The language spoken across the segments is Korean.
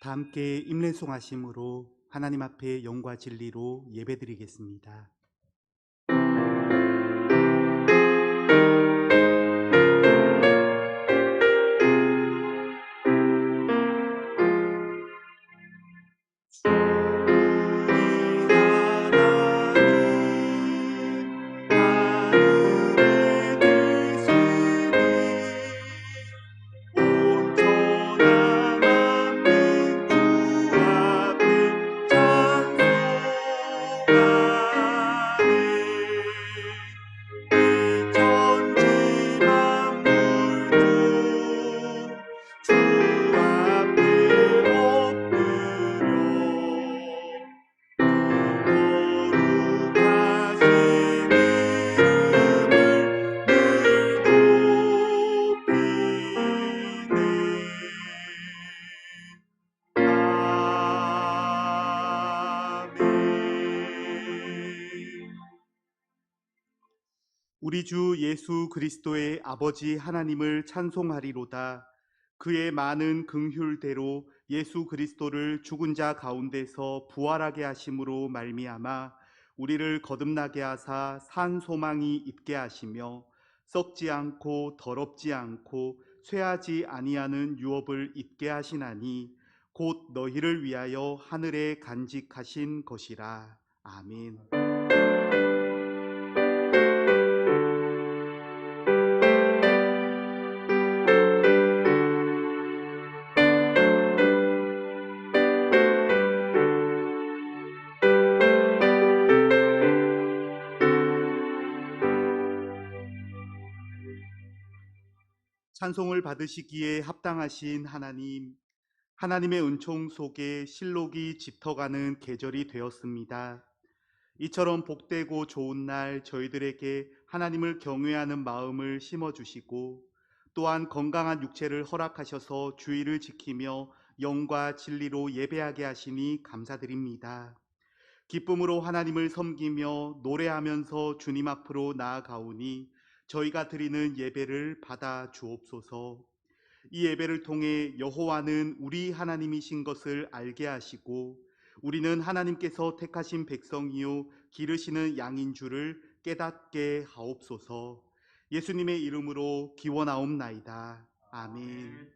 다 함께 임례송하심으로 하나님 앞에 영과 진리로 예배드리겠습니다. 우리 주 예수 그리스도의 아버지 하나님을 찬송하리로다. 그의 많은 긍휼대로 예수 그리스도를 죽은 자 가운데서 부활하게 하심으로 말미암아 우리를 거듭나게 하사 산 소망이 있게 하시며 썩지 않고 더럽지 않고 쇠하지 아니하는 유업을 있게 하시나니 곧 너희를 위하여 하늘에 간직하신 것이라. 아멘. 찬송을 받으시기에 합당하신 하나님, 하나님의 은총 속에 실록이 짙어가는 계절이 되었습니다. 이처럼 복되고 좋은 날 저희들에게 하나님을 경외하는 마음을 심어주시고 또한 건강한 육체를 허락하셔서 주의를 지키며 영과 진리로 예배하게 하시니 감사드립니다. 기쁨으로 하나님을 섬기며 노래하면서 주님 앞으로 나아가오니 저희가 드리는 예배를 받아 주옵소서. 이 예배를 통해 여호와는 우리 하나님이신 것을 알게 하시고 우리는 하나님께서 택하신 백성이요 기르시는 양인 줄을 깨닫게 하옵소서. 예수님의 이름으로 기원하옵나이다. 아멘.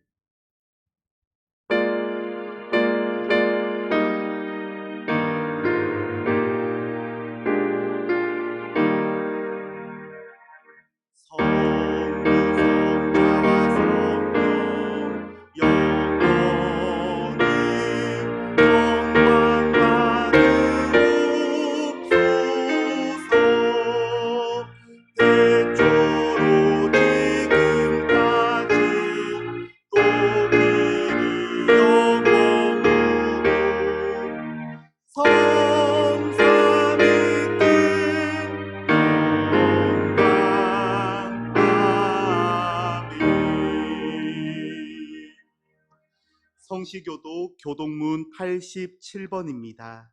성시교도 교동문 87번입니다.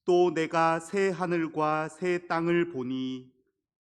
또 내가 새 하늘과 새 땅을 보니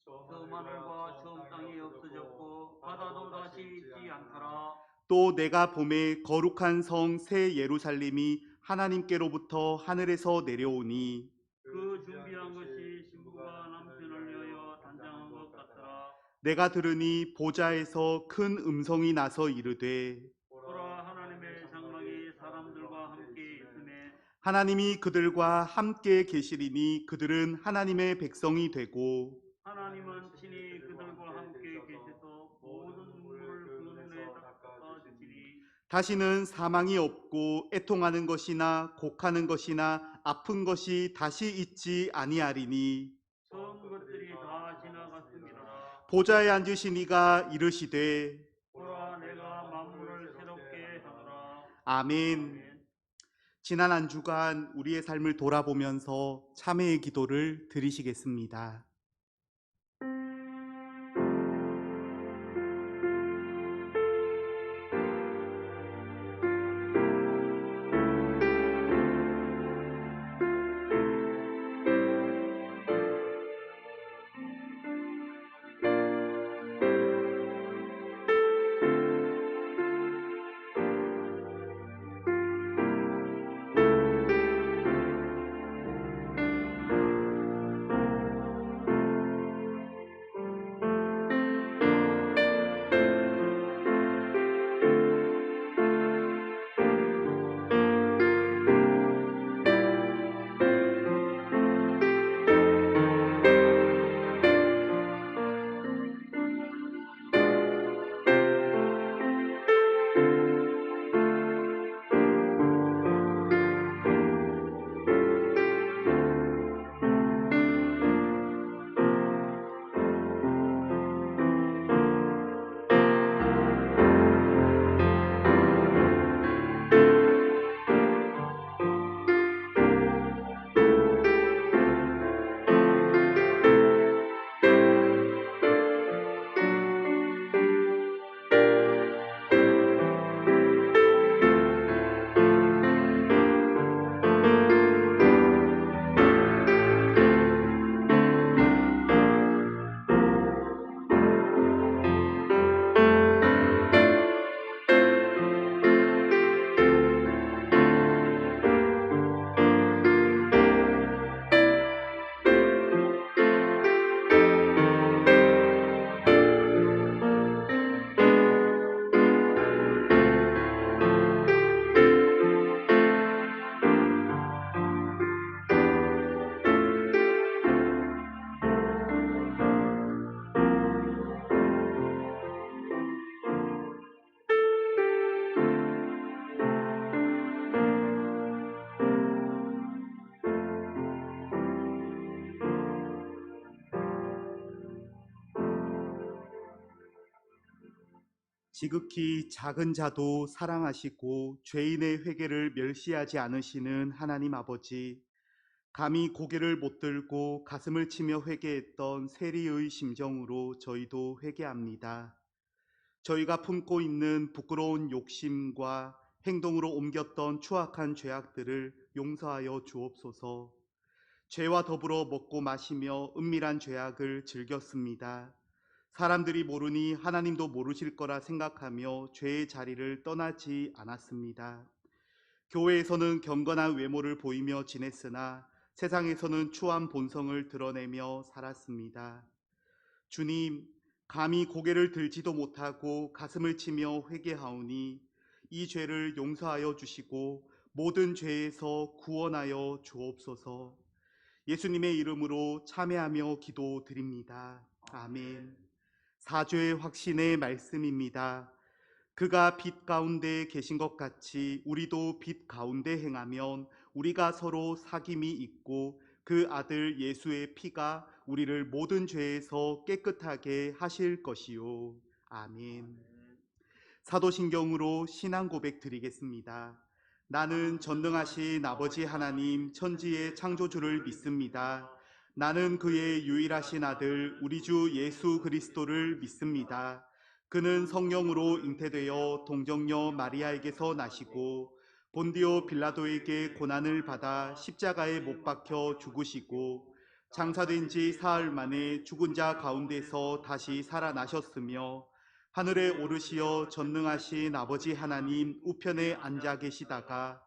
저 하늘과 처음 땅이 없어졌고 바다도 다시 있지 않더라. 또 내가 봄에 거룩한 성 새 예루살렘이 하나님께로부터 하늘에서 내려오니 그 준비한 것이 신부가 남편을 위하여 단장한 것 같더라. 내가 들으니 보좌에서 큰 음성이 나서 이르되 보라, 하나님의 장막이 사람들과 함께 있음에 하나님이 그들과 함께 계시리니 그들은 하나님의 백성이 되고 하나님은 친히 그들과 함께 계셔서 모든 눈물을 그 눈에 닦아주시니 다시는 사망이 없고 애통하는 것이나 곡하는 것이나 아픈 것이 다시 있지 아니하리니 처음 것들이 다 지나갔습니다. 보좌에 앉으신 이가 이르시되 보라 내가 만물을 새롭게 하노라. 아멘. 지난 한 주간 우리의 삶을 돌아보면서 참회의 기도를 드리시겠습니다. 지극히 작은 자도 사랑하시고 죄인의 회개를 멸시하지 않으시는 하나님 아버지, 감히 고개를 못 들고 가슴을 치며 회개했던 세리의 심정으로 저희도 회개합니다. 저희가 품고 있는 부끄러운 욕심과 행동으로 옮겼던 추악한 죄악들을 용서하여 주옵소서. 죄와 더불어 먹고 마시며 은밀한 죄악을 즐겼습니다. 사람들이 모르니 하나님도 모르실 거라 생각하며 죄의 자리를 떠나지 않았습니다. 교회에서는 경건한 외모를 보이며 지냈으나 세상에서는 추한 본성을 드러내며 살았습니다. 주님, 감히 고개를 들지도 못하고 가슴을 치며 회개하오니 이 죄를 용서하여 주시고 모든 죄에서 구원하여 주옵소서. 예수님의 이름으로 참회하며 기도드립니다. 아멘. 사죄의 확신의 말씀입니다. 그가 빛 가운데 계신 것 같이 우리도 빛 가운데 행하면 우리가 서로 사귐이 있고 그 아들 예수의 피가 우리를 모든 죄에서 깨끗하게 하실 것이요. 아멘. 사도신경으로 신앙 고백 드리겠습니다. 나는 전능하신 아버지 하나님 천지의 창조주를 믿습니다. 나는 그의 유일하신 아들 우리 주 예수 그리스도를 믿습니다. 그는 성령으로 잉태되어 동정녀 마리아에게서 나시고 본디오 빌라도에게 고난을 받아 십자가에 못 박혀 죽으시고 장사된 지 사흘 만에 죽은 자 가운데서 다시 살아나셨으며 하늘에 오르시어 전능하신 아버지 하나님 우편에 앉아 계시다가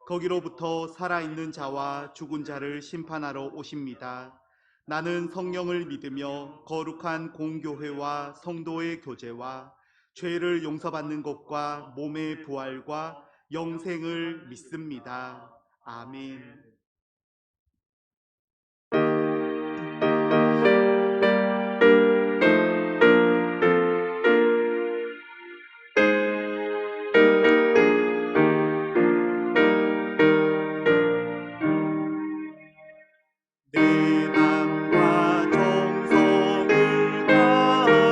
거기로부터 살아있는 자와 죽은 자를 심판하러 오십니다. 나는 성령을 믿으며 거룩한 공교회와 성도의 교제와 죄를 용서받는 것과 몸의 부활과 영생을 믿습니다. 아멘. 내 맘과 정성을 다하여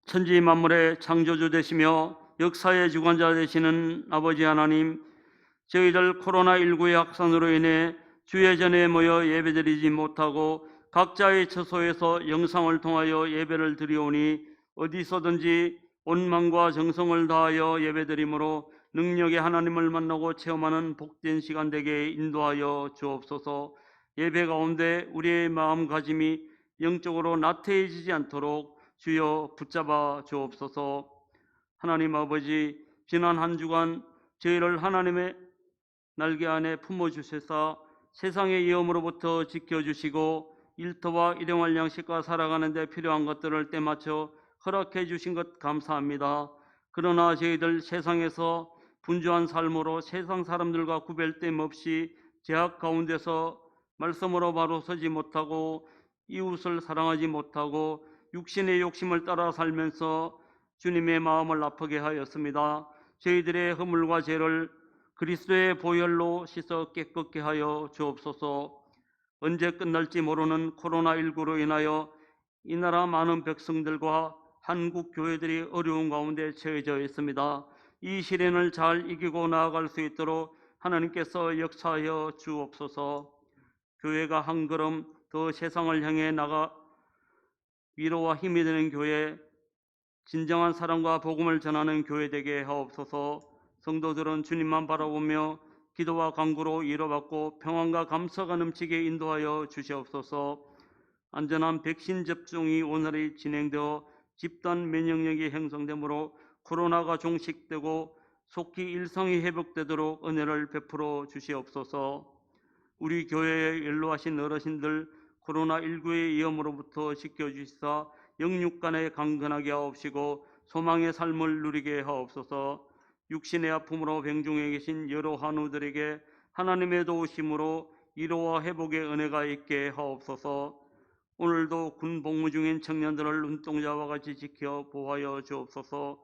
천지 만물의 창조주 되시며 역사의 주관자 되시는 아버지 하나님, 저희들 코로나19의 확산으로 인해 주회 전에 모여 예배드리지 못하고 각자의 처소에서 영상을 통하여 예배를 드리오니 어디서든지 온 마음과 정성을 다하여 예배드림으로 능력의 하나님을 만나고 체험하는 복된 시간 되게 인도하여 주옵소서. 예배 가운데 우리의 마음가짐이 영적으로 나태해지지 않도록 주여 붙잡아 주옵소서. 하나님 아버지, 지난 한 주간 저희를 하나님의 날개 안에 품어주셔서 세상의 위험으로부터 지켜주시고 일터와 일용할 양식과 살아가는 데 필요한 것들을 때맞춰 허락해 주신 것 감사합니다. 그러나 저희들 세상에서 분주한 삶으로 세상 사람들과 구별됨 없이 제약 가운데서 말씀으로 바로 서지 못하고 이웃을 사랑하지 못하고 육신의 욕심을 따라 살면서 주님의 마음을 아프게 하였습니다. 저희들의 허물과 죄를 그리스도의 보혈로 씻어 깨끗게 하여 주옵소서. 언제 끝날지 모르는 코로나19로 인하여 이 나라 많은 백성들과 한국 교회들이 어려운 가운데 처해져 있습니다. 이 시련을 잘 이기고 나아갈 수 있도록 하나님께서 역사하여 주옵소서. 교회가 한 걸음 더 세상을 향해 나가 위로와 힘이 되는 교회, 진정한 사랑과 복음을 전하는 교회 되게 하옵소서. 성도들은 주님만 바라보며 기도와 간구로 위로받고 평안과 감사가 넘치게 인도하여 주시옵소서. 안전한 백신 접종이 오늘이 진행되어 집단 면역력이 형성되므로 코로나가 종식되고 속히 일상이 회복되도록 은혜를 베풀어 주시옵소서. 우리 교회에 연로하신 어르신들 코로나19의 위험으로부터 지켜주시사 영육간에 강건하게 하옵시고 소망의 삶을 누리게 하옵소서. 육신의 아픔으로 병중에 계신 여러 환우들에게 하나님의 도우심으로 위로와 회복의 은혜가 있게 하옵소서. 오늘도 군 복무 중인 청년들을 눈동자와 같이 지켜 보호하여 주옵소서.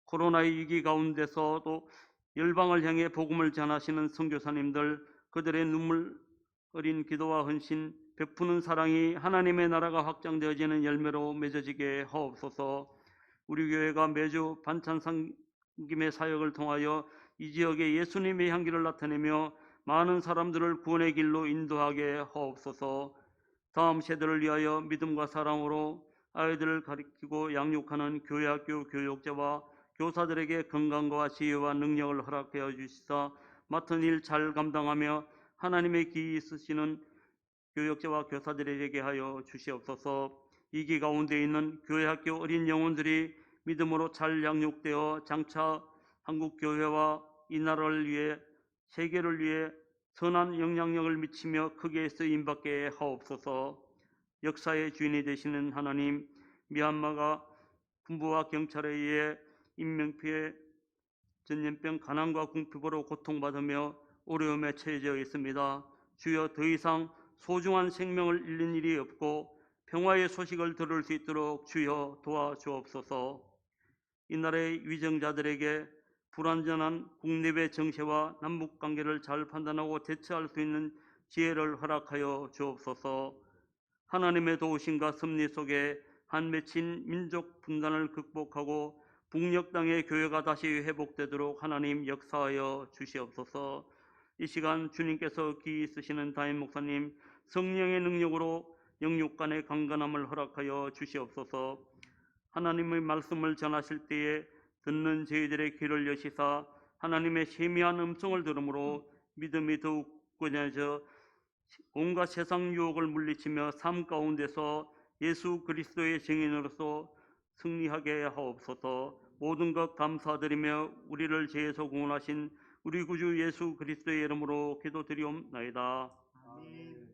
코로나의 위기 가운데서도 열방을 향해 복음을 전하시는 선교사님들, 그들의 눈물 어린 기도와 헌신, 베푸는 사랑이 하나님의 나라가 확장되어지는 열매로 맺어지게 하옵소서. 우리 교회가 매주 반찬 섬김의 사역을 통하여 이 지역에 예수님의 향기를 나타내며 많은 사람들을 구원의 길로 인도하게 하옵소서. 다음 세대를 위하여 믿음과 사랑으로 아이들을 가리키고 양육하는 교회학교 교육자와 교사들에게 건강과 지혜와 능력을 허락하여 주시사 맡은 일 잘 감당하며 하나님의 기이 있으시는 교육자와 교사들에게 하여 주시옵소서. 이기 가운데 있는 교회학교 어린 영혼들이 믿음으로 잘 양육되어 장차 한국 교회와 이 나라를 위해 세계를 위해 선한 영향력을 미치며 크게 쓰임받게 하옵소서. 역사의 주인이 되시는 하나님, 미얀마가 군부와 경찰에 의해 인명피해, 전염병, 가난과 궁핍으로 고통받으며 어려움에 처해져 있습니다. 주여, 더 이상 소중한 생명을 잃는 일이 없고 평화의 소식을 들을 수 있도록 주여 도와주옵소서. 이 나라의 위정자들에게 불완전한 국내외 정세와 남북관계를 잘 판단하고 대처할 수 있는 지혜를 허락하여 주옵소서. 하나님의 도우심과 섭리 속에 한 맺힌 민족 분단을 극복하고 북녘 땅의 교회가 다시 회복되도록 하나님 역사하여 주시옵소서. 이 시간 주님께서 귀히 쓰시는 담임 목사님 성령의 능력으로 영육간의 강건함을 허락하여 주시옵소서. 하나님의 말씀을 전하실 때에 듣는 저희들의 귀를 여시사 하나님의 세미한 음성을 들음으로 믿음이 더욱 굳건해져 온갖 세상 유혹을 물리치며 삶 가운데서 예수 그리스도의 증인으로서 승리하게 하옵소서. 모든 것 감사드리며 우리를 죄에서 구원하신 우리 구주 예수 그리스도의 이름으로 기도드리옵나이다. 아멘.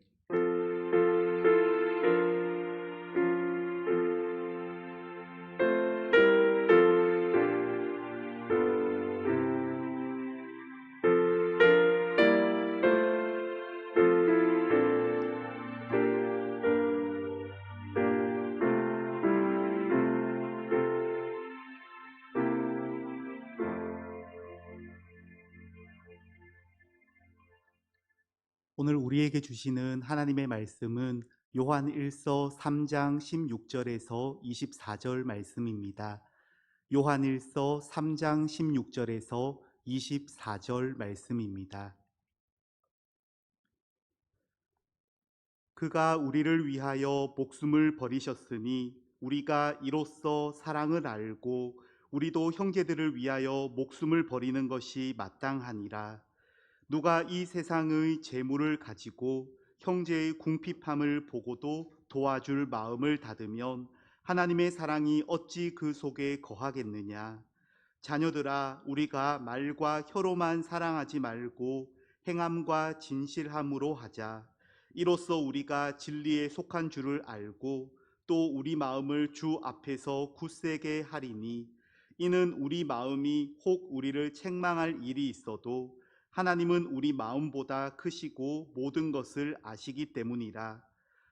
오늘 우리에게 주시는 하나님의 말씀은 요한 1서 3장 16절에서 24절 말씀입니다. 요한 1서 3장 16절에서 24절 말씀입니다. 그가 우리를 위하여 목숨을 버리셨으니 우리가 이로써 사랑을 알고 우리도 형제들을 위하여 목숨을 버리는 것이 마땅하니라. 누가 이 세상의 재물을 가지고 형제의 궁핍함을 보고도 도와줄 마음을 닫으면 하나님의 사랑이 어찌 그 속에 거하겠느냐. 자녀들아, 우리가 말과 혀로만 사랑하지 말고 행함과 진실함으로 하자. 이로써 우리가 진리에 속한 줄을 알고 또 우리 마음을 주 앞에서 굳세게 하리니, 이는 우리 마음이 혹 우리를 책망할 일이 있어도 하나님은 우리 마음보다 크시고 모든 것을 아시기 때문이라.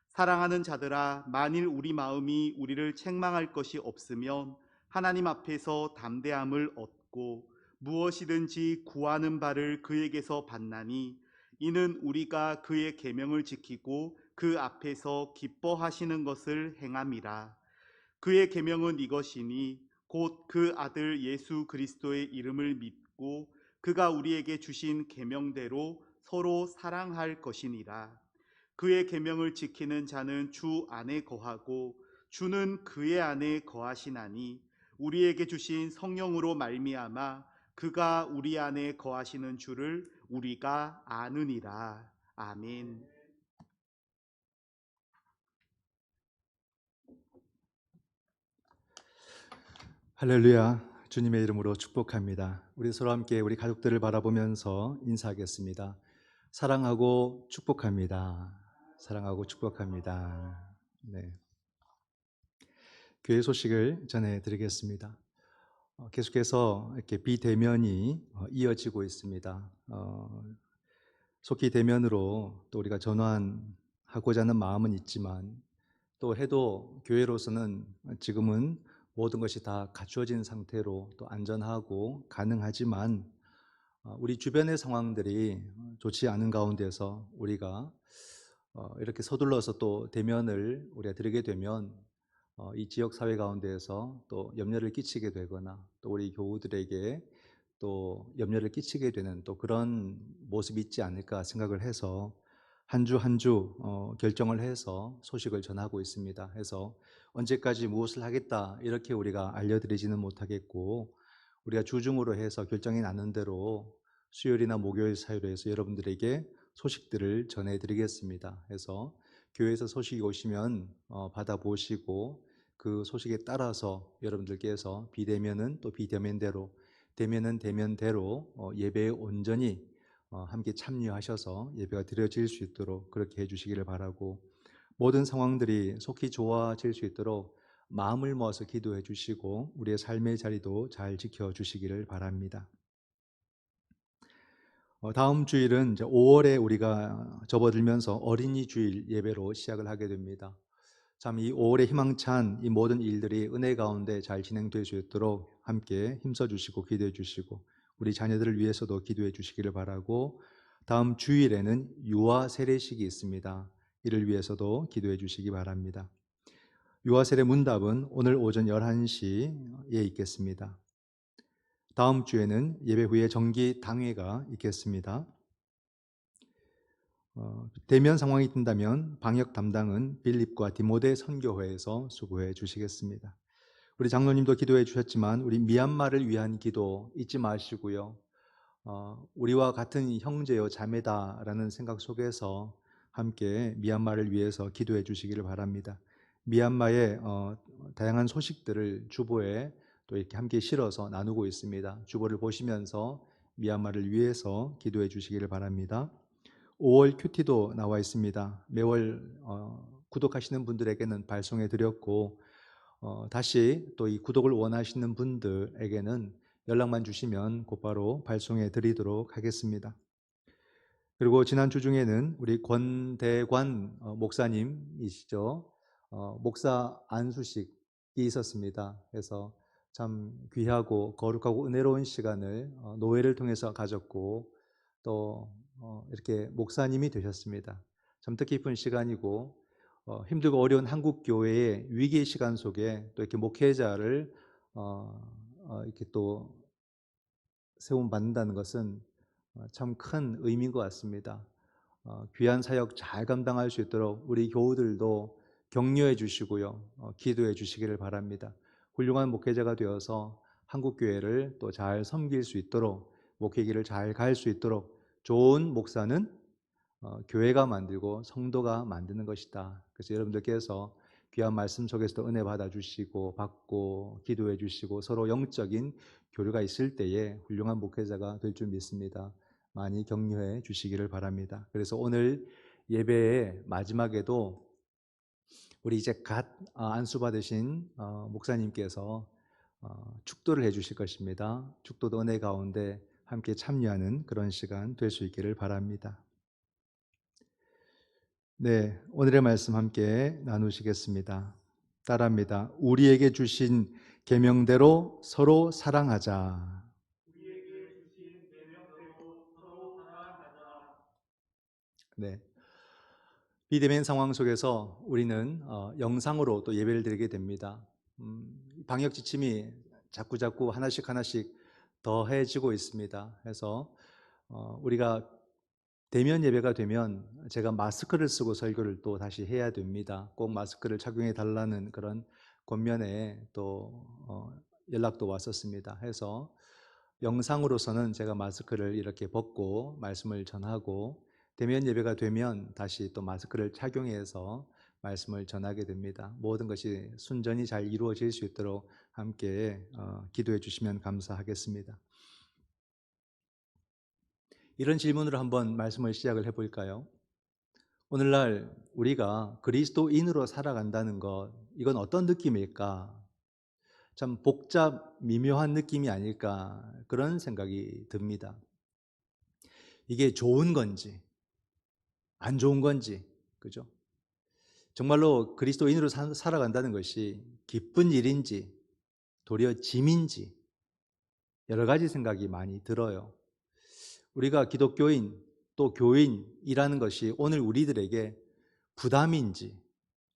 사랑하는 자들아, 만일 우리 마음이 우리를 책망할 것이 없으면 하나님 앞에서 담대함을 얻고 무엇이든지 구하는 바를 그에게서 받나니, 이는 우리가 그의 계명을 지키고 그 앞에서 기뻐하시는 것을 행함이라. 그의 계명은 이것이니 곧 그 아들 예수 그리스도의 이름을 믿고 그가 우리에게 주신 계명대로 서로 사랑할 것이니라. 그의 계명을 지키는 자는 주 안에 거하고 주는 그의 안에 거하시나니, 우리에게 주신 성령으로 말미암아 그가 우리 안에 거하시는 줄을 우리가 아느니라. 아멘. 할렐루야. 주님의 이름으로 축복합니다. 우리 서로 함께 우리 가족들을 바라보면서 인사하겠습니다. 사랑하고 축복합니다. 사랑하고 축복합니다. 네. 교회 소식을 전해드리겠습니다. 계속해서 이렇게 비대면이 이어지고 있습니다. 속히 대면으로 또 우리가 전환하고자 하는 마음은 있지만, 또 해도 교회로서는 지금은 모든 것이 다 갖추어진 상태로 또 안전하고 가능하지만, 우리 주변의 상황들이 좋지 않은 가운데서 우리가 이렇게 서둘러서 또 대면을 우리가 드리게 되면 이 지역 사회 가운데에서 또 염려를 끼치게 되거나 또 우리 교우들에게 또 염려를 끼치게 되는 또 그런 모습이 있지 않을까 생각을 해서 한 주 한 주 결정을 해서 소식을 전하고 있습니다. 해서 언제까지 무엇을 하겠다 이렇게 우리가 알려드리지는 못하겠고, 우리가 주중으로 해서 결정이 나는 대로 수요일이나 목요일 사이로 해서 여러분들에게 소식들을 전해드리겠습니다. 해서 교회에서 소식이 오시면 받아보시고 그 소식에 따라서 여러분들께서 비대면은 또 비대면대로, 대면은 대면대로 예배에 온전히 함께 참여하셔서 예배가 드려질 수 있도록 그렇게 해주시기를 바라고, 모든 상황들이 속히 좋아질 수 있도록 마음을 모아서 기도해 주시고 우리의 삶의 자리도 잘 지켜주시기를 바랍니다. 다음 주일은 이제 5월에 우리가 접어들면서 어린이 주일 예배로 시작을 하게 됩니다. 참 이 5월에 희망찬 이 모든 일들이 은혜 가운데 잘 진행될 수 있도록 함께 힘써 주시고 기도해 주시고 우리 자녀들을 위해서도 기도해 주시기를 바라고, 다음 주일에는 유아 세례식이 있습니다. 이를 위해서도 기도해 주시기 바랍니다. 유아 세례 문답은 오늘 오전 11시에 있겠습니다. 다음 주에는 예배 후에 정기 당회가 있겠습니다. 대면 상황이 든다면 방역 담당은 빌립과 디모데 선교회에서 수고해 주시겠습니다. 우리 장로님도 기도해 주셨지만 우리 미얀마를 위한 기도 잊지 마시고요. 우리와 같은 형제요 자매다라는 생각 속에서 함께 미얀마를 위해서 기도해 주시기를 바랍니다. 미얀마의 다양한 소식들을 주보에 또 이렇게 함께 실어서 나누고 있습니다. 주보를 보시면서 미얀마를 위해서 기도해 주시기를 바랍니다. 5월 큐티도 나와 있습니다. 매월 구독하시는 분들에게는 발송해 드렸고, 다시 또 이 구독을 원하시는 분들에게는 연락만 주시면 곧바로 발송해 드리도록 하겠습니다. 그리고 지난주 중에는 우리 권대관 목사님이시죠. 목사 안수식이 있었습니다. 그래서 참 귀하고 거룩하고 은혜로운 시간을 노회를 통해서 가졌고 또 이렇게 목사님이 되셨습니다. 참 뜻깊은 시간이고 힘들고 어려운 한국 교회의 위기의 시간 속에 또 이렇게 목회자를 이렇게 또 세움 받는다는 것은 참 큰 의미인 것 같습니다. 귀한 사역 잘 감당할 수 있도록 우리 교우들도 격려해 주시고요, 기도해 주시기를 바랍니다. 훌륭한 목회자가 되어서 한국 교회를 또 잘 섬길 수 있도록, 목회길을 잘 갈 수 있도록 좋은 목사는 교회가 만들고 성도가 만드는 것이다. 그래서 여러분들께서 귀한 말씀 속에서도 은혜 받아 주시고 받고 기도해 주시고 서로 영적인 교류가 있을 때에 훌륭한 목회자가 될 줄 믿습니다. 많이 격려해 주시기를 바랍니다. 그래서 오늘 예배의 마지막에도 우리 이제 갓 안수 받으신 목사님께서 축도를 해 주실 것입니다. 축도도 은혜 가운데 함께 참여하는 그런 시간 될 수 있기를 바랍니다. 네, 오늘의 말씀 함께 나누시겠습니다. 따라합니다. 우리에게 주신 계명대로 서로 사랑하자. 네, 비대면 상황 속에서 우리는 영상으로 또 예배를 드리게 됩니다. 방역 지침이 자꾸 하나씩 더해지고 있습니다. 그래서 우리가 대면 예배가 되면 제가 마스크를 쓰고 설교를 또 다시 해야 됩니다. 꼭 마스크를 착용해 달라는 그런 권면에 또 연락도 왔었습니다. 해서 영상으로서는 제가 마스크를 이렇게 벗고 말씀을 전하고, 대면 예배가 되면 다시 또 마스크를 착용해서 말씀을 전하게 됩니다. 모든 것이 순전히 잘 이루어질 수 있도록 함께 기도해 주시면 감사하겠습니다. 이런 질문으로 한번 말씀을 시작을 해볼까요? 오늘날 우리가 그리스도인으로 살아간다는 것, 이건 어떤 느낌일까? 참 복잡 미묘한 느낌이 아닐까, 그런 생각이 듭니다. 이게 좋은 건지 안 좋은 건지, 그죠? 정말로 그리스도인으로 살아간다는 것이 기쁜 일인지 도리어 짐인지 여러 가지 생각이 많이 들어요. 우리가 기독교인 또 교인이라는 것이 오늘 우리들에게 부담인지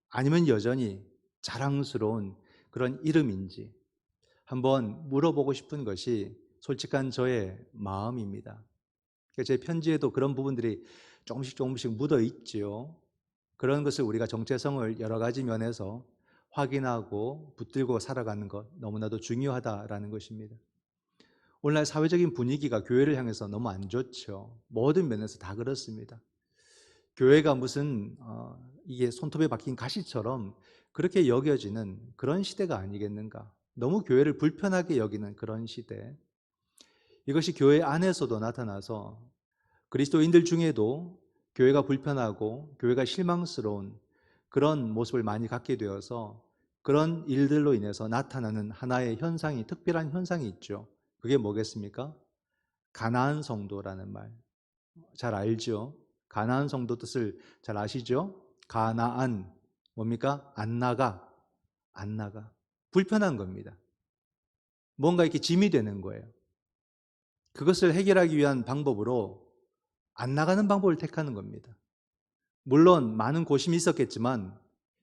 아니면 여전히 자랑스러운 그런 이름인지 한번 물어보고 싶은 것이 솔직한 저의 마음입니다. 제 편지에도 그런 부분들이 조금씩 묻어 있지요. 그런 것을 우리가 정체성을 여러 가지 면에서 확인하고 붙들고 살아가는 것 너무나도 중요하다라는 것입니다. 오늘날 사회적인 분위기가 교회를 향해서 너무 안 좋죠. 모든 면에서 다 그렇습니다. 교회가 무슨 이게 손톱에 박힌 가시처럼 그렇게 여겨지는 그런 시대가 아니겠는가. 너무 교회를 불편하게 여기는 그런 시대. 이것이 교회 안에서도 나타나서 그리스도인들 중에도 교회가 불편하고 교회가 실망스러운 그런 모습을 많이 갖게 되어서 그런 일들로 인해서 나타나는 하나의 현상이, 특별한 현상이 있죠. 그게 뭐겠습니까? 가나안 성도라는 말 잘 알죠? 가나안 성도 뜻을 잘 아시죠? 가나안 뭡니까? 안 나가 불편한 겁니다. 뭔가 이렇게 짐이 되는 거예요. 그것을 해결하기 위한 방법으로 안 나가는 방법을 택하는 겁니다. 물론 많은 고심이 있었겠지만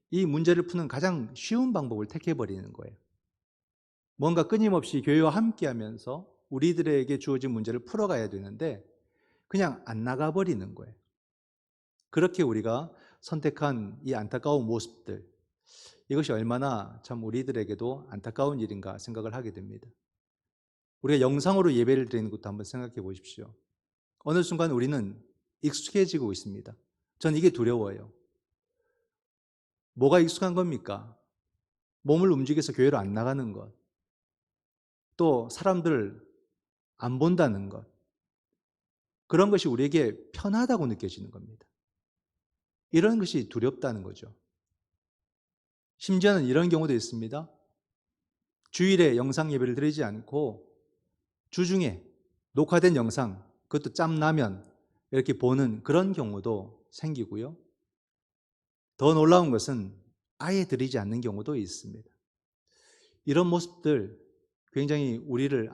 이 문제를 푸는 가장 쉬운 방법을 택해버리는 거예요. 뭔가 끊임없이 교회와 함께하면서 우리들에게 주어진 문제를 풀어가야 되는데 그냥 안 나가버리는 거예요. 그렇게 우리가 선택한 이 안타까운 모습들, 이것이 얼마나 참 우리들에게도 안타까운 일인가 생각을 하게 됩니다. 우리가 영상으로 예배를 드리는 것도 한번 생각해 보십시오. 어느 순간 우리는 익숙해지고 있습니다. 전 이게 두려워요. 뭐가 익숙한 겁니까? 몸을 움직여서 교회로 안 나가는 것, 또 사람들 안 본다는 것, 그런 것이 우리에게 편하다고 느껴지는 겁니다. 이런 것이 두렵다는 거죠. 심지어는 이런 경우도 있습니다. 주일에 영상 예배를 드리지 않고 주중에 녹화된 영상, 그것도 짬나면 이렇게 보는 그런 경우도 생기고요. 더 놀라운 것은 아예 드리지 않는 경우도 있습니다. 이런 모습들, 굉장히 우리를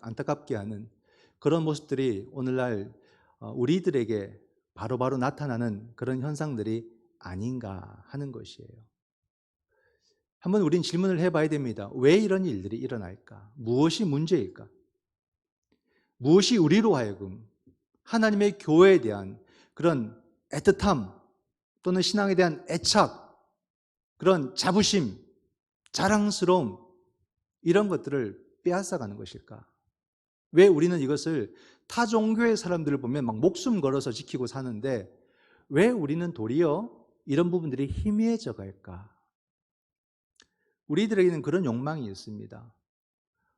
안타깝게 하는 그런 모습들이 오늘날 우리들에게 바로바로 나타나는 그런 현상들이 아닌가 하는 것이에요. 한번 우린 질문을 해봐야 됩니다. 왜 이런 일들이 일어날까? 무엇이 문제일까? 무엇이 우리로 하여금 하나님의 교회에 대한 그런 애틋함 또는 신앙에 대한 애착, 그런 자부심, 자랑스러움 이런 것들을 빼앗아가는 것일까? 왜 우리는 이것을 타 종교의 사람들을 보면 막 목숨 걸어서 지키고 사는데 왜 우리는 도리어 이런 부분들이 희미해져 갈까? 우리들에게는 그런 욕망이 있습니다.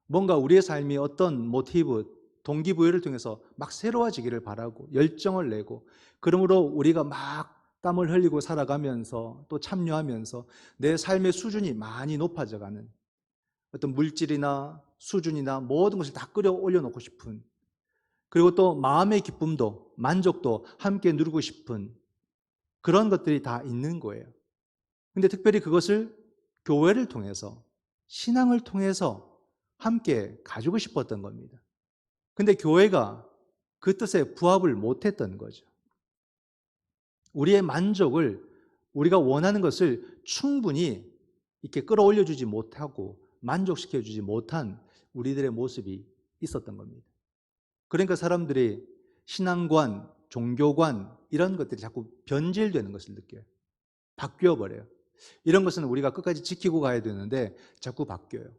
뭔가 우리의 삶이 어떤 모티브, 동기부여를 통해서 막 새로워지기를 바라고 열정을 내고 그러므로 우리가 막 땀을 흘리고 살아가면서 또 참여하면서 내 삶의 수준이 많이 높아져가는 어떤 물질이나 수준이나 모든 것을 다 끌어올려 놓고 싶은, 그리고 또 마음의 기쁨도 만족도 함께 누리고 싶은 그런 것들이 다 있는 거예요. 근데 특별히 그것을 교회를 통해서 신앙을 통해서 함께 가지고 싶었던 겁니다. 근데 교회가 그 뜻에 부합을 못했던 거죠. 우리의 만족을, 우리가 원하는 것을 충분히 이렇게 끌어올려 주지 못하고 만족시켜 주지 못한 우리들의 모습이 있었던 겁니다. 그러니까 사람들이 신앙관, 종교관 이런 것들이 자꾸 변질되는 것을 느껴요. 바뀌어 버려요. 이런 것은 우리가 끝까지 지키고 가야 되는데 자꾸 바뀌어요.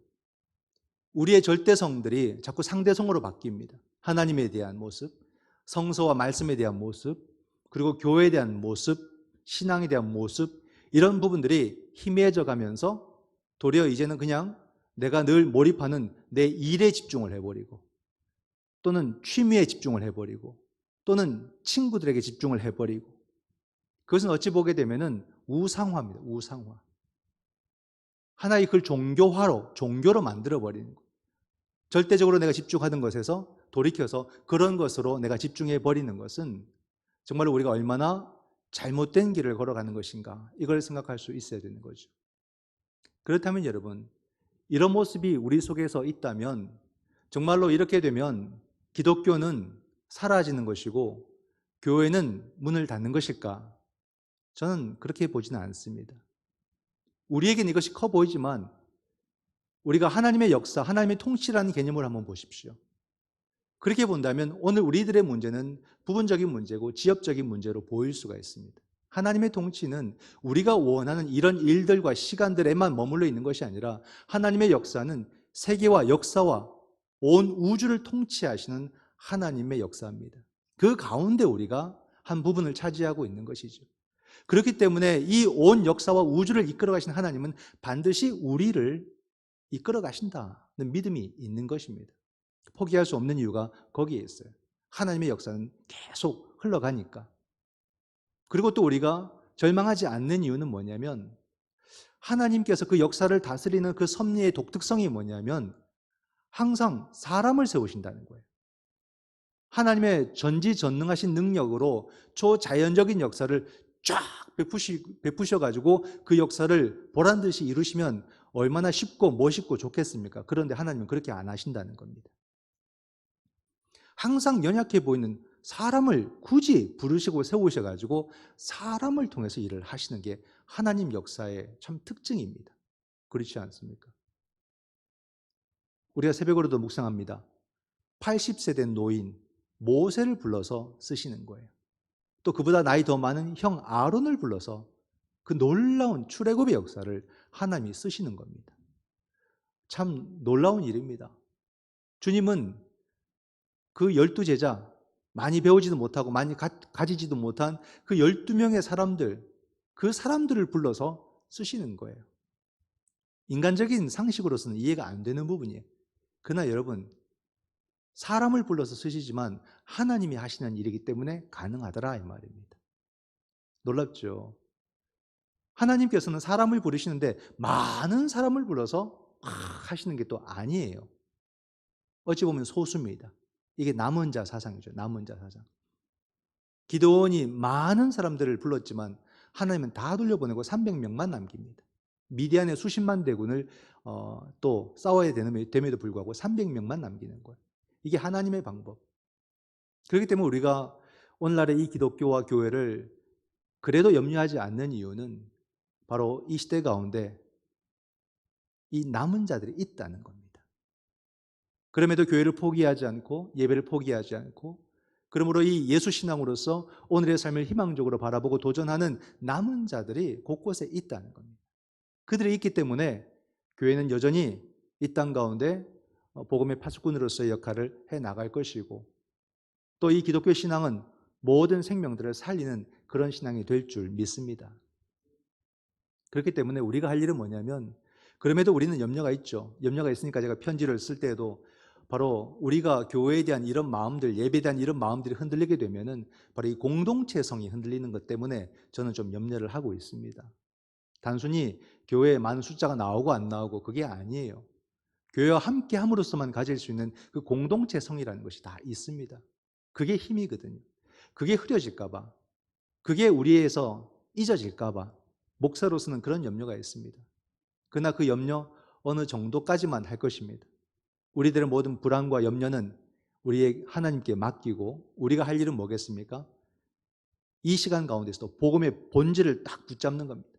우리의 절대성들이 자꾸 상대성으로 바뀝니다. 하나님에 대한 모습, 성서와 말씀에 대한 모습, 그리고 교회에 대한 모습, 신앙에 대한 모습, 이런 부분들이 희미해져 가면서 도리어 이제는 그냥 내가 늘 몰입하는 내 일에 집중을 해버리고 또는 취미에 집중을 해버리고 또는 친구들에게 집중을 해버리고, 그것은 어찌 보게 되면은 우상화입니다. 우상화. 하나의 그 종교로 만들어버리는 거예요. 절대적으로 내가 집중하던 것에서 돌이켜서 그런 것으로 내가 집중해 버리는 것은 정말 우리가 얼마나 잘못된 길을 걸어가는 것인가, 이걸 생각할 수 있어야 되는 거죠. 그렇다면 여러분, 이런 모습이 우리 속에서 있다면 정말로 이렇게 되면 기독교는 사라지는 것이고 교회는 문을 닫는 것일까? 저는 그렇게 보지는 않습니다. 우리에게는 이것이 커 보이지만 우리가 하나님의 역사, 하나님의 통치라는 개념을 한번 보십시오. 그렇게 본다면 오늘 우리들의 문제는 부분적인 문제고 지엽적인 문제로 보일 수가 있습니다. 하나님의 통치는 우리가 원하는 이런 일들과 시간들에만 머물러 있는 것이 아니라 하나님의 역사는 세계와 역사와 온 우주를 통치하시는 하나님의 역사입니다. 그 가운데 우리가 한 부분을 차지하고 있는 것이죠. 그렇기 때문에 이 온 역사와 우주를 이끌어 가시는 하나님은 반드시 우리를 이끌어 가신다는 믿음이 있는 것입니다. 포기할 수 없는 이유가 거기에 있어요. 하나님의 역사는 계속 흘러가니까. 그리고 또 우리가 절망하지 않는 이유는 뭐냐면 하나님께서 그 역사를 다스리는 그 섭리의 독특성이 뭐냐면 항상 사람을 세우신다는 거예요. 하나님의 전지전능하신 능력으로 초자연적인 역사를 쫙 베푸셔가지고 그 역사를 보란 듯이 이루시면 얼마나 쉽고 멋있고 좋겠습니까? 그런데 하나님은 그렇게 안 하신다는 겁니다. 항상 연약해 보이는 사람을 굳이 부르시고 세우셔가지고 사람을 통해서 일을 하시는 게 하나님 역사의 참 특징입니다. 그렇지 않습니까? 우리가 새벽으로도 묵상합니다. 80세 된 노인 모세를 불러서 쓰시는 거예요. 또 그보다 나이 더 많은 형 아론을 불러서 그 놀라운 출애굽의 역사를 하나님이 쓰시는 겁니다. 참 놀라운 일입니다. 주님은 그 12제자, 많이 배우지도 못하고 많이 가지지도 못한 그 12명의 사람들, 그 사람들을 불러서 쓰시는 거예요. 인간적인 상식으로서는 이해가 안 되는 부분이에요. 그러나 여러분, 사람을 불러서 쓰시지만 하나님이 하시는 일이기 때문에 가능하더라 이 말입니다. 놀랍죠? 하나님께서는 사람을 부르시는데 많은 사람을 불러서 하시는 게 또 아니에요. 어찌 보면 소수입니다. 이게 남은 자 사상이죠. 남은 자 사상. 기드온이 많은 사람들을 불렀지만 하나님은 다 돌려보내고 300명만 남깁니다. 미디안의 수십만 대군을 또 싸워야 됨에도 불구하고 300명만 남기는 거예요. 이게 하나님의 방법. 그렇기 때문에 우리가 오늘날의 이 기독교와 교회를 그래도 염려하지 않는 이유는 바로 이 시대 가운데 이 남은 자들이 있다는 겁니다. 그럼에도 교회를 포기하지 않고 예배를 포기하지 않고 그러므로 이 예수 신앙으로서 오늘의 삶을 희망적으로 바라보고 도전하는 남은 자들이 곳곳에 있다는 겁니다. 그들이 있기 때문에 교회는 여전히 이 땅 가운데 복음의 파수꾼으로서의 역할을 해 나갈 것이고 또 이 기독교 신앙은 모든 생명들을 살리는 그런 신앙이 될 줄 믿습니다. 그렇기 때문에 우리가 할 일은 뭐냐면 그럼에도 우리는 염려가 있죠. 염려가 있으니까 제가 편지를 쓸 때에도 바로 우리가 교회에 대한 이런 마음들, 예배에 대한 이런 마음들이 흔들리게 되면은 바로 이 공동체성이 흔들리는 것 때문에 저는 좀 염려를 하고 있습니다. 단순히 교회에 많은 숫자가 나오고 안 나오고 그게 아니에요. 교회와 함께 함으로써만 가질 수 있는 그 공동체성이라는 것이 다 있습니다. 그게 힘이거든요. 그게 흐려질까 봐, 그게 우리에서 잊어질까 봐 목사로서는 그런 염려가 있습니다. 그러나 그 염려 어느 정도까지만 할 것입니다. 우리들의 모든 불안과 염려는 우리의 하나님께 맡기고 우리가 할 일은 뭐겠습니까? 이 시간 가운데서도 복음의 본질을 딱 붙잡는 겁니다.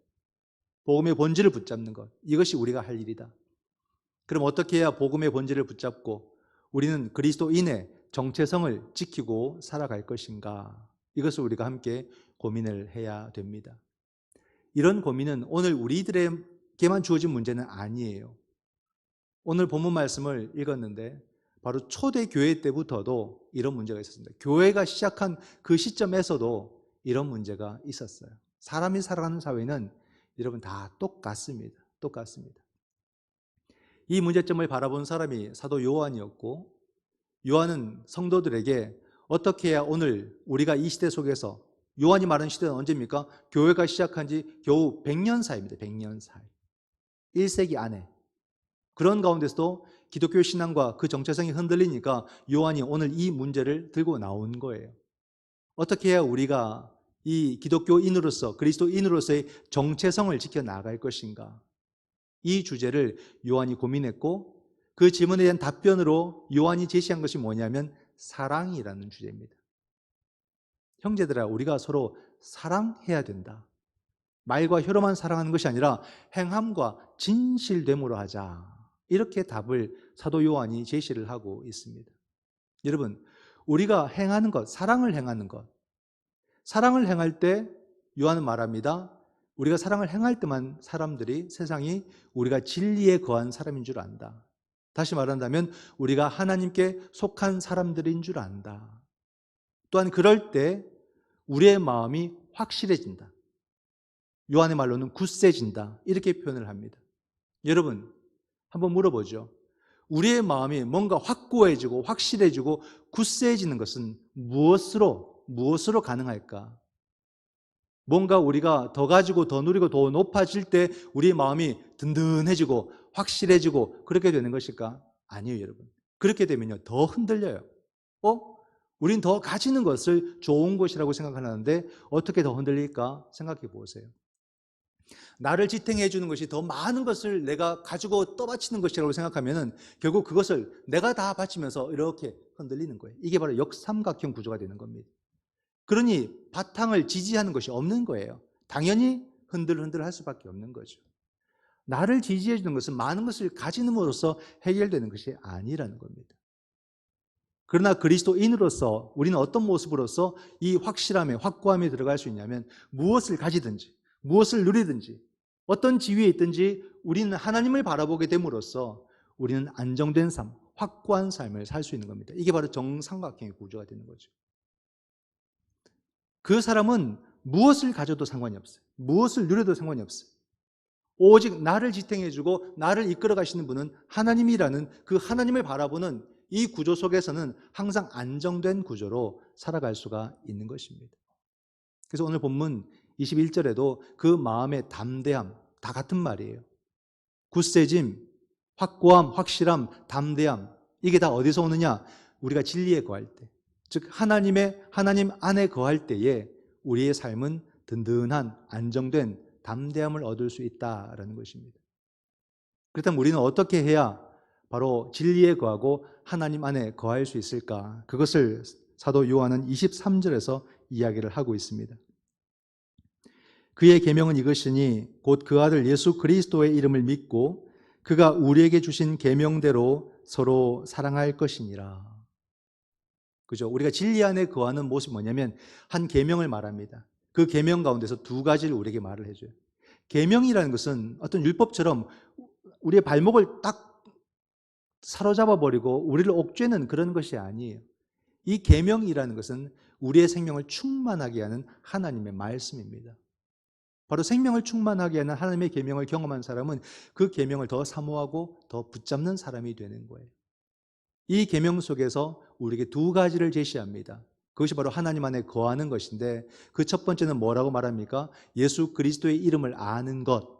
복음의 본질을 붙잡는 것, 이것이 우리가 할 일이다. 그럼 어떻게 해야 복음의 본질을 붙잡고 우리는 그리스도인의 정체성을 지키고 살아갈 것인가? 이것을 우리가 함께 고민을 해야 됩니다. 이런 고민은 오늘 우리들에게만 주어진 문제는 아니에요. 오늘 본문 말씀을 읽었는데 바로 초대교회 때부터도 이런 문제가 있었습니다. 교회가 시작한 그 시점에서도 이런 문제가 있었어요. 사람이 살아가는 사회는 여러분 다 똑같습니다. 똑같습니다. 이 문제점을 바라본 사람이 사도 요한이었고 요한은 성도들에게 어떻게 해야 오늘 우리가 이 시대 속에서 요한이 말하는 시대는 언제입니까? 교회가 시작한 지 겨우 100년 사이입니다. 100년 사이. 1세기 안에. 그런 가운데서도 기독교 신앙과 그 정체성이 흔들리니까 요한이 오늘 이 문제를 들고 나온 거예요. 어떻게 해야 우리가 이 기독교인으로서 그리스도인으로서의 정체성을 지켜나갈 것인가? 이 주제를 요한이 고민했고 그 질문에 대한 답변으로 요한이 제시한 것이 뭐냐면 사랑이라는 주제입니다. 형제들아, 우리가 서로 사랑해야 된다. 말과 혀로만 사랑하는 것이 아니라 행함과 진실됨으로 하자. 이렇게 답을 사도 요한이 제시를 하고 있습니다. 여러분, 우리가 행하는 것, 사랑을 행하는 것, 사랑을 행할 때 요한은 말합니다. 우리가 사랑을 행할 때만 사람들이, 세상이 우리가 진리에 거한 사람인 줄 안다. 다시 말한다면 우리가 하나님께 속한 사람들인 줄 안다. 또한 그럴 때 우리의 마음이 확실해진다. 요한의 말로는 굳세진다. 이렇게 표현을 합니다. 여러분, 한번 물어보죠. 우리의 마음이 뭔가 확고해지고 확실해지고 굳세지는 것은 무엇으로 가능할까? 뭔가 우리가 더 가지고 더 누리고 더 높아질 때 우리의 마음이 든든해지고 확실해지고 그렇게 되는 것일까? 아니에요, 여러분. 그렇게 되면요, 더 흔들려요. 우린 더 가지는 것을 좋은 것이라고 생각하는데 어떻게 더 흔들릴까? 생각해 보세요. 나를 지탱해 주는 것이 더 많은 것을 내가 가지고 떠받치는 것이라고 생각하면은 결국 그것을 내가 다 바치면서 이렇게 흔들리는 거예요. 이게 바로 역삼각형 구조가 되는 겁니다. 그러니 바탕을 지지하는 것이 없는 거예요. 당연히 흔들흔들 할 수밖에 없는 거죠. 나를 지지해 주는 것은 많은 것을 가짐으로써 해결되는 것이 아니라는 겁니다. 그러나 그리스도인으로서 우리는 어떤 모습으로서 이 확실함에, 확고함에 들어갈 수 있냐면 무엇을 가지든지 무엇을 누리든지 어떤 지위에 있든지 우리는 하나님을 바라보게 됨으로써 우리는 안정된 삶, 확고한 삶을 살 수 있는 겁니다. 이게 바로 정삼각형의 구조가 되는 거죠. 그 사람은 무엇을 가져도 상관이 없어요. 무엇을 누려도 상관이 없어요. 오직 나를 지탱해주고 나를 이끌어 가시는 분은 하나님이라는 그 하나님을 바라보는 이 구조 속에서는 항상 안정된 구조로 살아갈 수가 있는 것입니다. 그래서 오늘 본문 21절에도 그 마음의 담대함, 다 같은 말이에요. 굳세짐, 확고함, 확실함, 담대함, 이게 다 어디서 오느냐? 우리가 진리에 거할 때, 즉 하나님 안에 거할 때에 우리의 삶은 든든한 안정된 담대함을 얻을 수 있다라는 것입니다. 그렇다면 우리는 어떻게 해야 바로 진리에 거하고 하나님 안에 거할 수 있을까? 그것을 사도 요한은 23절에서 이야기를 하고 있습니다. 그의 계명은 이것이니 곧 그 아들 예수 그리스도의 이름을 믿고 그가 우리에게 주신 계명대로 서로 사랑할 것이니라. 그죠? 우리가 진리 안에 거하는 모습이 뭐냐면 한 계명을 말합니다. 그 계명 가운데서 두 가지를 우리에게 말을 해줘요. 계명이라는 것은 어떤 율법처럼 우리의 발목을 딱 사로잡아 버리고 우리를 옥죄는 그런 것이 아니에요. 이 계명이라는 것은 우리의 생명을 충만하게 하는 하나님의 말씀입니다. 바로 생명을 충만하게 하는 하나님의 계명을 경험한 사람은 그 계명을 더 사모하고 더 붙잡는 사람이 되는 거예요. 이 계명 속에서 우리에게 두 가지를 제시합니다. 그것이 바로 하나님 안에 거하는 것인데 그 첫 번째는 뭐라고 말합니까? 예수 그리스도의 이름을 아는 것.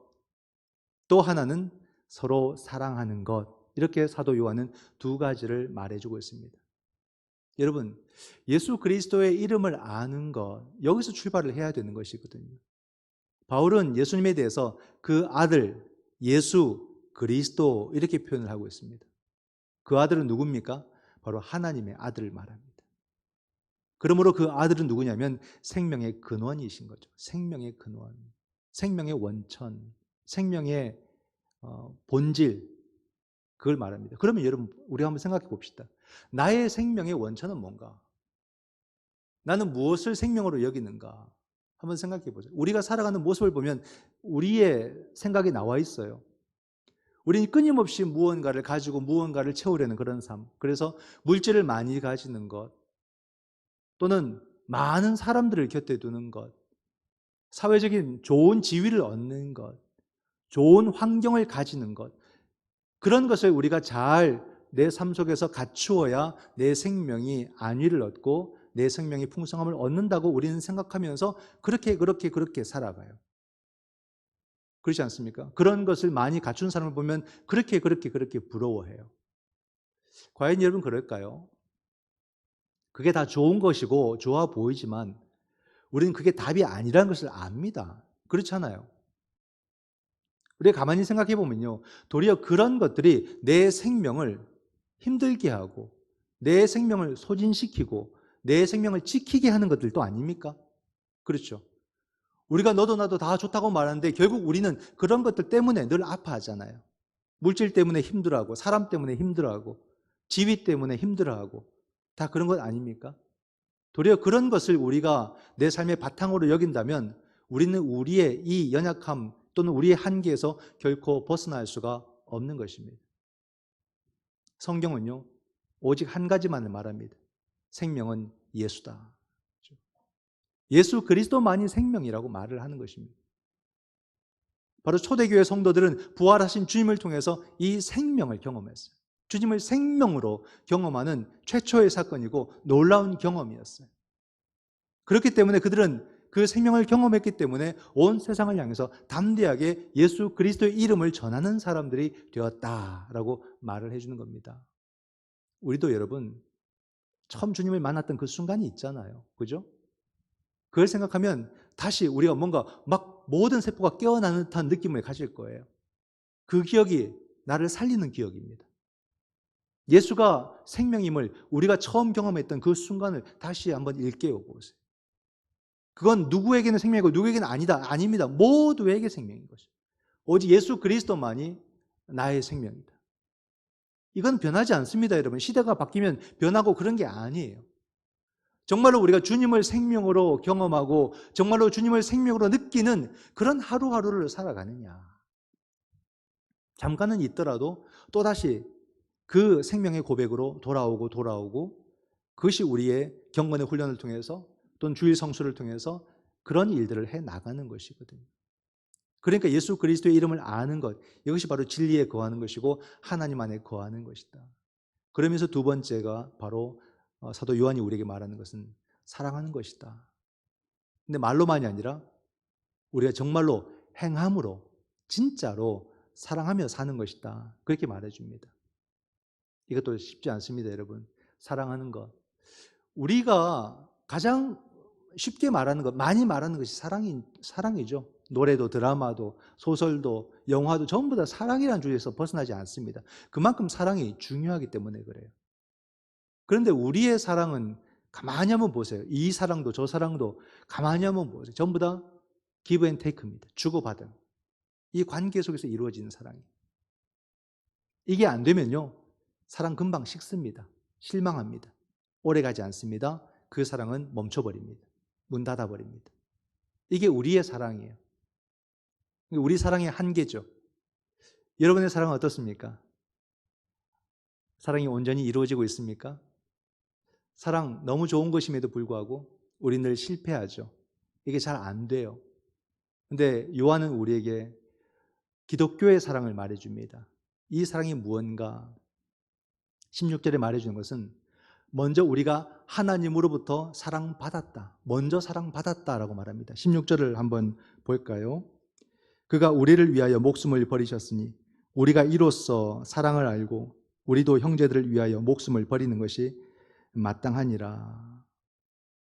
또 하나는 서로 사랑하는 것. 이렇게 사도 요한은 두 가지를 말해주고 있습니다. 여러분, 예수 그리스도의 이름을 아는 것, 여기서 출발을 해야 되는 것이거든요. 바울은 예수님에 대해서 그 아들, 예수 그리스도 이렇게 표현을 하고 있습니다. 그 아들은 누굽니까? 바로 하나님의 아들을 말합니다. 그러므로 그 아들은 누구냐면 생명의 근원이신 거죠. 생명의 근원, 생명의 원천, 생명의 본질, 그걸 말합니다. 그러면 여러분, 우리 한번 생각해 봅시다. 나의 생명의 원천은 뭔가? 나는 무엇을 생명으로 여기는가? 한번 생각해 보세요. 우리가 살아가는 모습을 보면 우리의 생각이 나와 있어요. 우리는 끊임없이 무언가를 가지고 무언가를 채우려는 그런 삶. 그래서 물질을 많이 가지는 것, 또는 많은 사람들을 곁에 두는 것, 사회적인 좋은 지위를 얻는 것, 좋은 환경을 가지는 것, 그런 것을 우리가 잘 내 삶 속에서 갖추어야 내 생명이 안위를 얻고 내 생명이 풍성함을 얻는다고 우리는 생각하면서 그렇게 살아가요. 그렇지 않습니까? 그런 것을 많이 갖춘 사람을 보면 그렇게 부러워해요. 과연 여러분 그럴까요? 그게 다 좋은 것이고 좋아 보이지만 우리는 그게 답이 아니라는 것을 압니다. 그렇잖아요. 우리가 가만히 생각해 보면요. 도리어 그런 것들이 내 생명을 힘들게 하고 내 생명을 소진시키고 내 생명을 지키게 하는 것들도 아닙니까? 그렇죠. 우리가 너도 나도 다 좋다고 말하는데 결국 우리는 그런 것들 때문에 늘 아파하잖아요. 물질 때문에 힘들어하고 사람 때문에 힘들어하고 지위 때문에 힘들어하고 다 그런 것 아닙니까? 도리어 그런 것을 우리가 내 삶의 바탕으로 여긴다면 우리는 우리의 이 연약함 또는 우리의 한계에서 결코 벗어날 수가 없는 것입니다. 성경은요, 오직 한 가지만을 말합니다. 생명은 예수다. 예수 그리스도만이 생명이라고 말을 하는 것입니다. 바로 초대교회 성도들은 부활하신 주님을 통해서 이 생명을 경험했어요. 주님을 생명으로 경험하는 최초의 사건이고 놀라운 경험이었어요. 그렇기 때문에 그들은 그 생명을 경험했기 때문에 온 세상을 향해서 담대하게 예수 그리스도의 이름을 전하는 사람들이 되었다라고 말을 해주는 겁니다. 우리도 여러분 처음 주님을 만났던 그 순간이 있잖아요. 그죠? 그걸 생각하면 다시 우리가 뭔가 막 모든 세포가 깨어나는 듯한 느낌을 가질 거예요. 그 기억이 나를 살리는 기억입니다. 예수가 생명임을 우리가 처음 경험했던 그 순간을 다시 한번 일깨워 보세요. 그건 누구에게는 생명이고 누구에게는 아닙니다. 모두에게 생명인 것이죠. 오직 예수 그리스도만이 나의 생명이다. 이건 변하지 않습니다, 여러분. 시대가 바뀌면 변하고 그런 게 아니에요. 정말로 우리가 주님을 생명으로 경험하고 정말로 주님을 생명으로 느끼는 그런 하루하루를 살아가느냐. 잠깐은 있더라도 또다시 그 생명의 고백으로 돌아오고 그것이 우리의 경건의 훈련을 통해서 또는 주일 성수를 통해서 그런 일들을 해 나가는 것이거든요. 그러니까 예수 그리스도의 이름을 아는 것, 이것이 바로 진리에 거하는 것이고 하나님 안에 거하는 것이다. 그러면서 두 번째가 바로 사도 요한이 우리에게 말하는 것은 사랑하는 것이다. 근데 말로만이 아니라 우리가 정말로 행함으로 진짜로 사랑하며 사는 것이다. 그렇게 말해줍니다. 이것도 쉽지 않습니다, 여러분. 사랑하는 것. 우리가 가장 쉽게 말하는 것, 많이 말하는 것이 사랑이죠. 노래도 드라마도 소설도 영화도 전부 다 사랑이라는 주제에서 벗어나지 않습니다. 그만큼 사랑이 중요하기 때문에 그래요. 그런데 우리의 사랑은 가만히 한번 보세요. 이 사랑도 저 사랑도 가만히 한번 보세요. 전부 다 give and take입니다. 주고받음. 이 관계 속에서 이루어지는 사랑이에요. 이게 안 되면요, 사랑 금방 식습니다. 실망합니다. 오래가지 않습니다. 그 사랑은 멈춰버립니다. 문 닫아버립니다. 이게 우리의 사랑이에요. 우리 사랑의 한계죠. 여러분의 사랑은 어떻습니까? 사랑이 온전히 이루어지고 있습니까? 사랑 너무 좋은 것임에도 불구하고 우리는 늘 실패하죠. 이게 잘 안 돼요. 근데 요한은 우리에게 기독교의 사랑을 말해줍니다. 이 사랑이 무언가? 16절에 말해주는 것은 먼저 우리가 하나님으로부터 사랑받았다. 먼저 사랑받았다라고 말합니다. 16절을 한번 볼까요? 그가 우리를 위하여 목숨을 버리셨으니 우리가 이로써 사랑을 알고 우리도 형제들을 위하여 목숨을 버리는 것이 마땅하니라.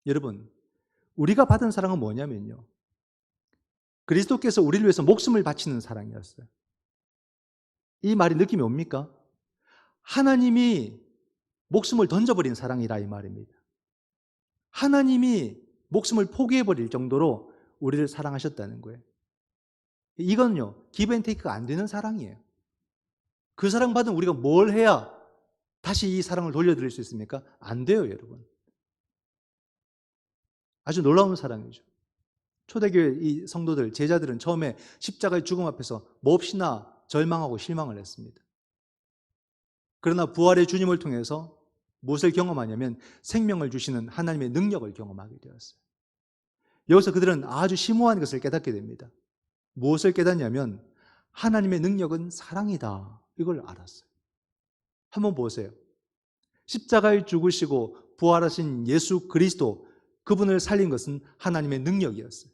여러분, 우리가 받은 사랑은 뭐냐면요, 그리스도께서 우리를 위해서 목숨을 바치는 사랑이었어요. 이 말이 느낌이 옵니까? 하나님이 목숨을 던져버린 사랑이라 이 말입니다. 하나님이 목숨을 포기해버릴 정도로 우리를 사랑하셨다는 거예요. 이건요, give and take가 안 되는 사랑이에요. 그 사랑 받은 우리가 뭘 해야 다시 이 사랑을 돌려드릴 수 있습니까? 안 돼요, 여러분. 아주 놀라운 사랑이죠. 초대교회 이 성도들, 제자들은 처음에 십자가의 죽음 앞에서 몹시나 절망하고 실망을 했습니다. 그러나 부활의 주님을 통해서 무엇을 경험하냐면 생명을 주시는 하나님의 능력을 경험하게 되었어요. 여기서 그들은 아주 심오한 것을 깨닫게 됩니다. 무엇을 깨닫냐면 하나님의 능력은 사랑이다. 이걸 알았어요. 한번 보세요. 십자가에 죽으시고 부활하신 예수 그리스도, 그분을 살린 것은 하나님의 능력이었어요.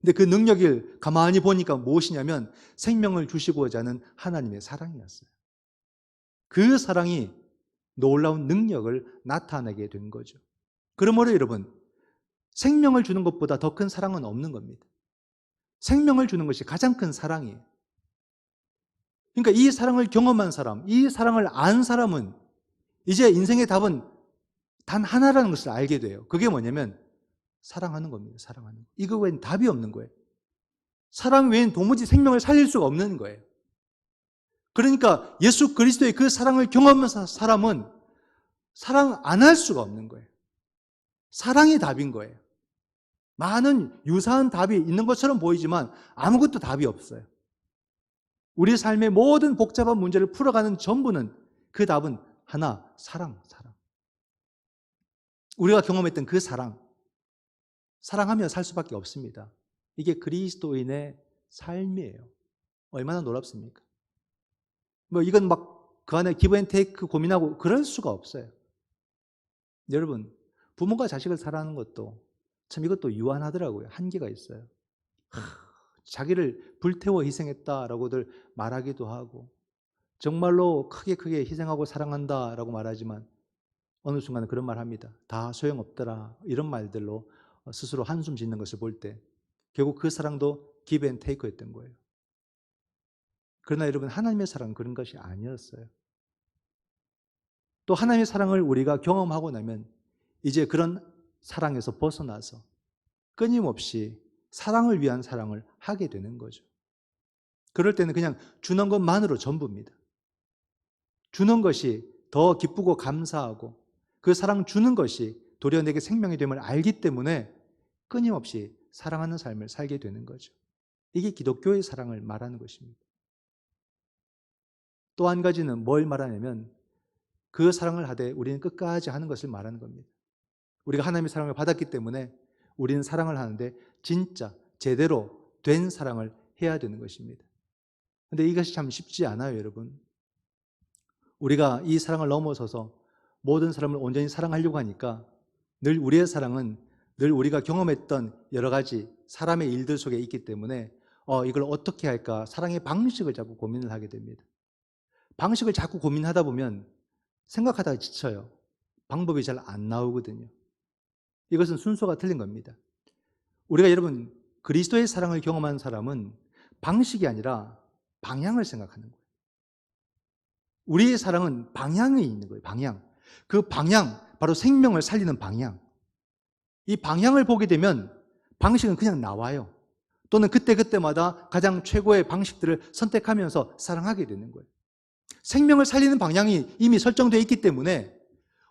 근데 그 능력을 가만히 보니까 무엇이냐면 생명을 주시고자 하는 하나님의 사랑이었어요. 그 사랑이 놀라운 능력을 나타내게 된 거죠. 그러므로 여러분, 생명을 주는 것보다 더 큰 사랑은 없는 겁니다. 생명을 주는 것이 가장 큰 사랑이에요. 그러니까 이 사랑을 경험한 사람, 이 사랑을 안 사람은 이제 인생의 답은 단 하나라는 것을 알게 돼요. 그게 뭐냐면 사랑하는 겁니다. 사랑하는 거. 이거 외엔 답이 없는 거예요. 사랑 외엔 도무지 생명을 살릴 수가 없는 거예요. 그러니까 예수 그리스도의 그 사랑을 경험한 사람은 사랑 안 할 수가 없는 거예요. 사랑이 답인 거예요. 많은 유사한 답이 있는 것처럼 보이지만 아무것도 답이 없어요. 우리 삶의 모든 복잡한 문제를 풀어가는 전부는, 그 답은 하나, 사랑. 우리가 경험했던 그 사랑하며 살 수밖에 없습니다. 이게 그리스도인의 삶이에요. 얼마나 놀랍습니까? 이건 막 그 안에 give and take 고민하고 그럴 수가 없어요. 여러분, 부모가 자식을 사랑하는 것도 참 이것도 유한하더라고요. 한계가 있어요. 자기를 불태워 희생했다라고들 말하기도 하고, 정말로 크게 희생하고 사랑한다라고 말하지만 어느 순간에 그런 말 합니다. 다 소용없더라. 이런 말들로 스스로 한숨 짓는 것을 볼 때 결국 그 사랑도 give and take였던 거예요. 그러나 여러분, 하나님의 사랑은 그런 것이 아니었어요. 또 하나님의 사랑을 우리가 경험하고 나면 이제 그런 사랑에서 벗어나서 끊임없이 사랑을 위한 사랑을 하게 되는 거죠. 그럴 때는 그냥 주는 것만으로 전부입니다. 주는 것이 더 기쁘고 감사하고 그 사랑 주는 것이 도리어 내게 생명이 됨을 알기 때문에 끊임없이 사랑하는 삶을 살게 되는 거죠. 이게 기독교의 사랑을 말하는 것입니다. 또 한 가지는 뭘 말하냐면 그 사랑을 하되 우리는 끝까지 하는 것을 말하는 겁니다. 우리가 하나님의 사랑을 받았기 때문에 우리는 사랑을 하는데 진짜 제대로 된 사랑을 해야 되는 것입니다. 그런데 이것이 참 쉽지 않아요, 여러분. 우리가 이 사랑을 넘어서서 모든 사람을 온전히 사랑하려고 하니까 늘 우리의 사랑은 늘 우리가 경험했던 여러 가지 사람의 일들 속에 있기 때문에 이걸 어떻게 할까, 사랑의 방식을 자꾸 고민을 하게 됩니다. 방식을 자꾸 고민하다 보면 생각하다가 지쳐요. 방법이 잘 안 나오거든요. 이것은 순서가 틀린 겁니다. 우리가 여러분, 그리스도의 사랑을 경험한 사람은 방식이 아니라 방향을 생각하는 거예요. 우리의 사랑은 방향이 있는 거예요. 방향. 그 방향, 바로 생명을 살리는 방향. 이 방향을 보게 되면 방식은 그냥 나와요. 또는 그때그때마다 가장 최고의 방식들을 선택하면서 사랑하게 되는 거예요. 생명을 살리는 방향이 이미 설정되어 있기 때문에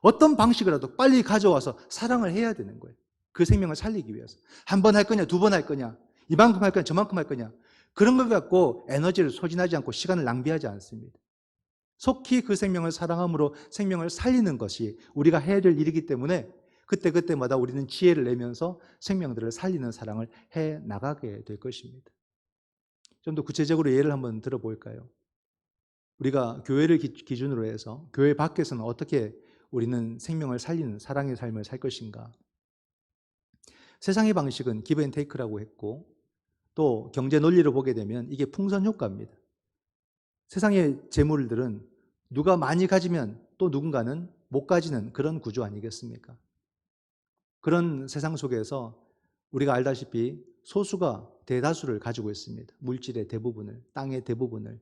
어떤 방식이라도 빨리 가져와서 사랑을 해야 되는 거예요. 그 생명을 살리기 위해서. 한 번 할 거냐, 두 번 할 거냐, 이만큼 할 거냐, 저만큼 할 거냐. 그런 걸 갖고 에너지를 소진하지 않고 시간을 낭비하지 않습니다. 속히 그 생명을 사랑함으로 생명을 살리는 것이 우리가 해야 될 일이기 때문에 그때그때마다 우리는 지혜를 내면서 생명들을 살리는 사랑을 해 나가게 될 것입니다. 좀 더 구체적으로 예를 한번 들어볼까요? 우리가 교회를 기준으로 해서 교회 밖에서는 어떻게 우리는 생명을 살리는 사랑의 삶을 살 것인가? 세상의 방식은 기브 앤 테이크라고 했고 또 경제 논리로 보게 되면 이게 풍선 효과입니다. 세상의 재물들은 누가 많이 가지면 또 누군가는 못 가지는 그런 구조 아니겠습니까? 그런 세상 속에서 우리가 알다시피 소수가 대다수를 가지고 있습니다. 물질의 대부분을, 땅의 대부분을.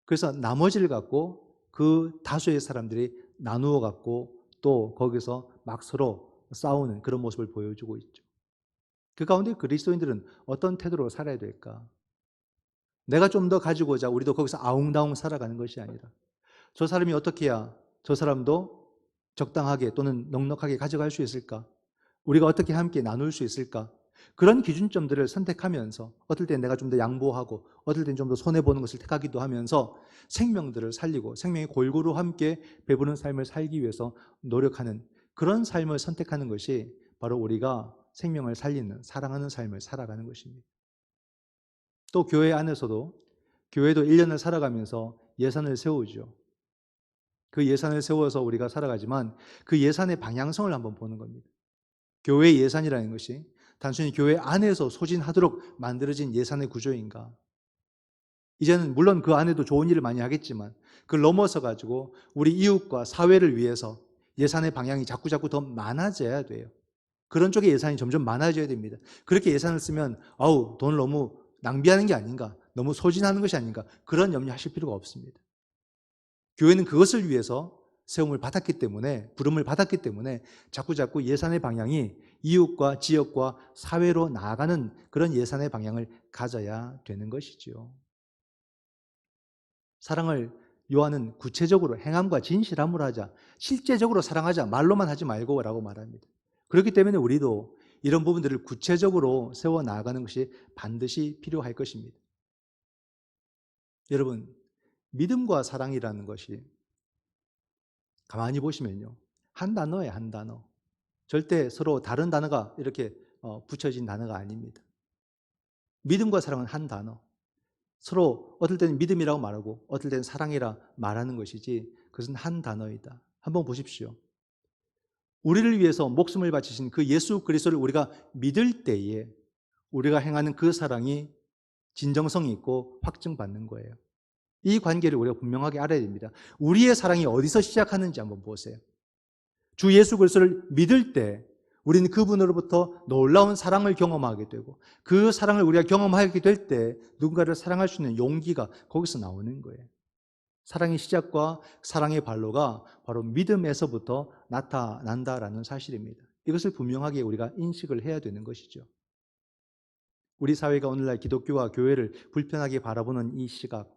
그래서 나머지를 갖고 그 다수의 사람들이 나누어 갖고 또 거기서 막 서로 싸우는 그런 모습을 보여주고 있죠. 그 가운데 그리스도인들은 어떤 태도로 살아야 될까? 내가 좀 더 가지고자 우리도 거기서 아웅다웅 살아가는 것이 아니라 저 사람이 어떻게 해야 저 사람도 적당하게 또는 넉넉하게 가져갈 수 있을까? 우리가 어떻게 함께 나눌 수 있을까? 그런 기준점들을 선택하면서 어떨 땐 내가 좀 더 양보하고 어떨 땐 좀 더 손해보는 것을 택하기도 하면서 생명들을 살리고 생명이 골고루 함께 배부른 삶을 살기 위해서 노력하는 그런 삶을 선택하는 것이 바로 우리가 생명을 살리는 사랑하는 삶을 살아가는 것입니다. 또 교회 안에서도 교회도 1년을 살아가면서 예산을 세우죠. 그 예산을 세워서 우리가 살아가지만 그 예산의 방향성을 한번 보는 겁니다. 교회 예산이라는 것이 단순히 교회 안에서 소진하도록 만들어진 예산의 구조인가? 이제는 물론 그 안에도 좋은 일을 많이 하겠지만 그걸 넘어서 가지고 우리 이웃과 사회를 위해서 예산의 방향이 자꾸자꾸 더 많아져야 돼요. 그런 쪽에 예산이 점점 많아져야 됩니다. 그렇게 예산을 쓰면 아우 돈을 너무 낭비하는 게 아닌가, 너무 소진하는 것이 아닌가 그런 염려하실 필요가 없습니다. 교회는 그것을 위해서 세움을 받았기 때문에 부름을 받았기 때문에 자꾸자꾸 예산의 방향이 이웃과 지역과 사회로 나아가는 그런 예산의 방향을 가져야 되는 것이죠. 사랑을 요한은 구체적으로 행함과 진실함으로 하자, 실제적으로 사랑하자, 말로만 하지 말고 라고 말합니다. 그렇기 때문에 우리도 이런 부분들을 구체적으로 세워 나가는 것이 반드시 필요할 것입니다. 여러분, 믿음과 사랑이라는 것이 가만히 보시면요. 한 단어예요, 한 단어. 절대 서로 다른 단어가 이렇게 붙여진 단어가 아닙니다. 믿음과 사랑은 한 단어. 서로 어떨 때는 믿음이라고 말하고 어떨 때는 사랑이라 말하는 것이지 그것은 한 단어이다. 한번 보십시오. 우리를 위해서 목숨을 바치신 그 예수 그리스도를 우리가 믿을 때에 우리가 행하는 그 사랑이 진정성이 있고 확증받는 거예요. 이 관계를 우리가 분명하게 알아야 됩니다. 우리의 사랑이 어디서 시작하는지 한번 보세요. 주 예수 그리스도를 믿을 때 우리는 그분으로부터 놀라운 사랑을 경험하게 되고 그 사랑을 우리가 경험하게 될 때 누군가를 사랑할 수 있는 용기가 거기서 나오는 거예요. 사랑의 시작과 사랑의 발로가 바로 믿음에서부터 나타난다라는 사실입니다. 이것을 분명하게 우리가 인식을 해야 되는 것이죠. 우리 사회가 오늘날 기독교와 교회를 불편하게 바라보는 이 시각,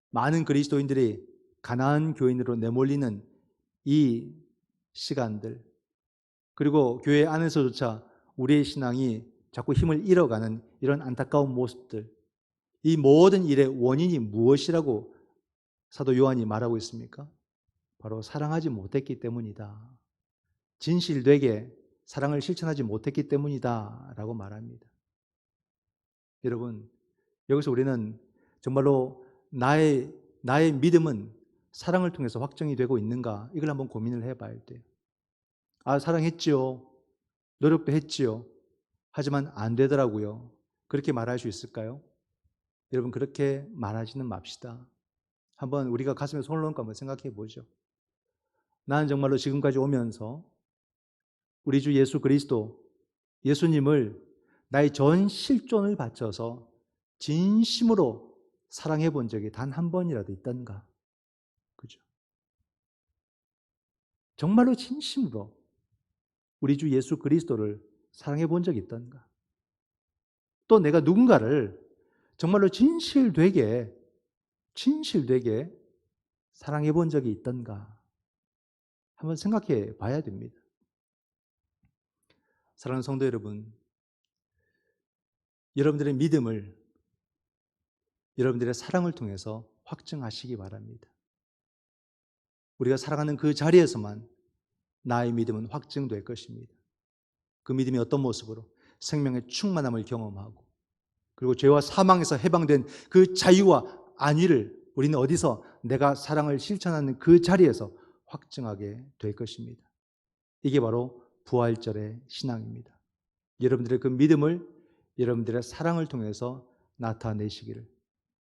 많은 그리스도인들이 가난한 교인으로 내몰리는 이 시간들, 그리고 교회 안에서조차 우리의 신앙이 자꾸 힘을 잃어가는 이런 안타까운 모습들, 이 모든 일의 원인이 무엇이라고 사도 요한이 말하고 있습니까? 바로 사랑하지 못했기 때문이다. 진실되게 사랑을 실천하지 못했기 때문이다 라고 말합니다. 여러분, 여기서 우리는 정말로 나의 믿음은 사랑을 통해서 확정이 되고 있는가? 이걸 한번 고민을 해봐야 돼요. 아, 사랑했지요. 노력도 했지요. 하지만 안 되더라고요. 그렇게 말할 수 있을까요? 여러분, 그렇게 말하지는 맙시다. 한번 우리가 가슴에 손을 얹고 한번 생각해 보죠. 나는 정말로 지금까지 오면서 우리 주 예수 그리스도, 예수님을 나의 전 실존을 바쳐서 진심으로 사랑해 본 적이 단 한 번이라도 있던가? 그죠? 정말로 진심으로 우리 주 예수 그리스도를 사랑해 본 적이 있던가? 또 내가 누군가를 정말로 진실되게 사랑해 본 적이 있던가 한번 생각해 봐야 됩니다. 사랑하는 성도 여러분, 여러분들의 믿음을 여러분들의 사랑을 통해서 확증하시기 바랍니다. 우리가 살아가는 그 자리에서만 나의 믿음은 확증될 것입니다. 그 믿음이 어떤 모습으로? 생명의 충만함을 경험하고 그리고 죄와 사망에서 해방된 그 자유와 안위를 우리는 어디서 내가 사랑을 실천하는 그 자리에서 확증하게 될 것입니다. 이게 바로 부활절의 신앙입니다. 여러분들의 그 믿음을 여러분들의 사랑을 통해서 나타내시기를,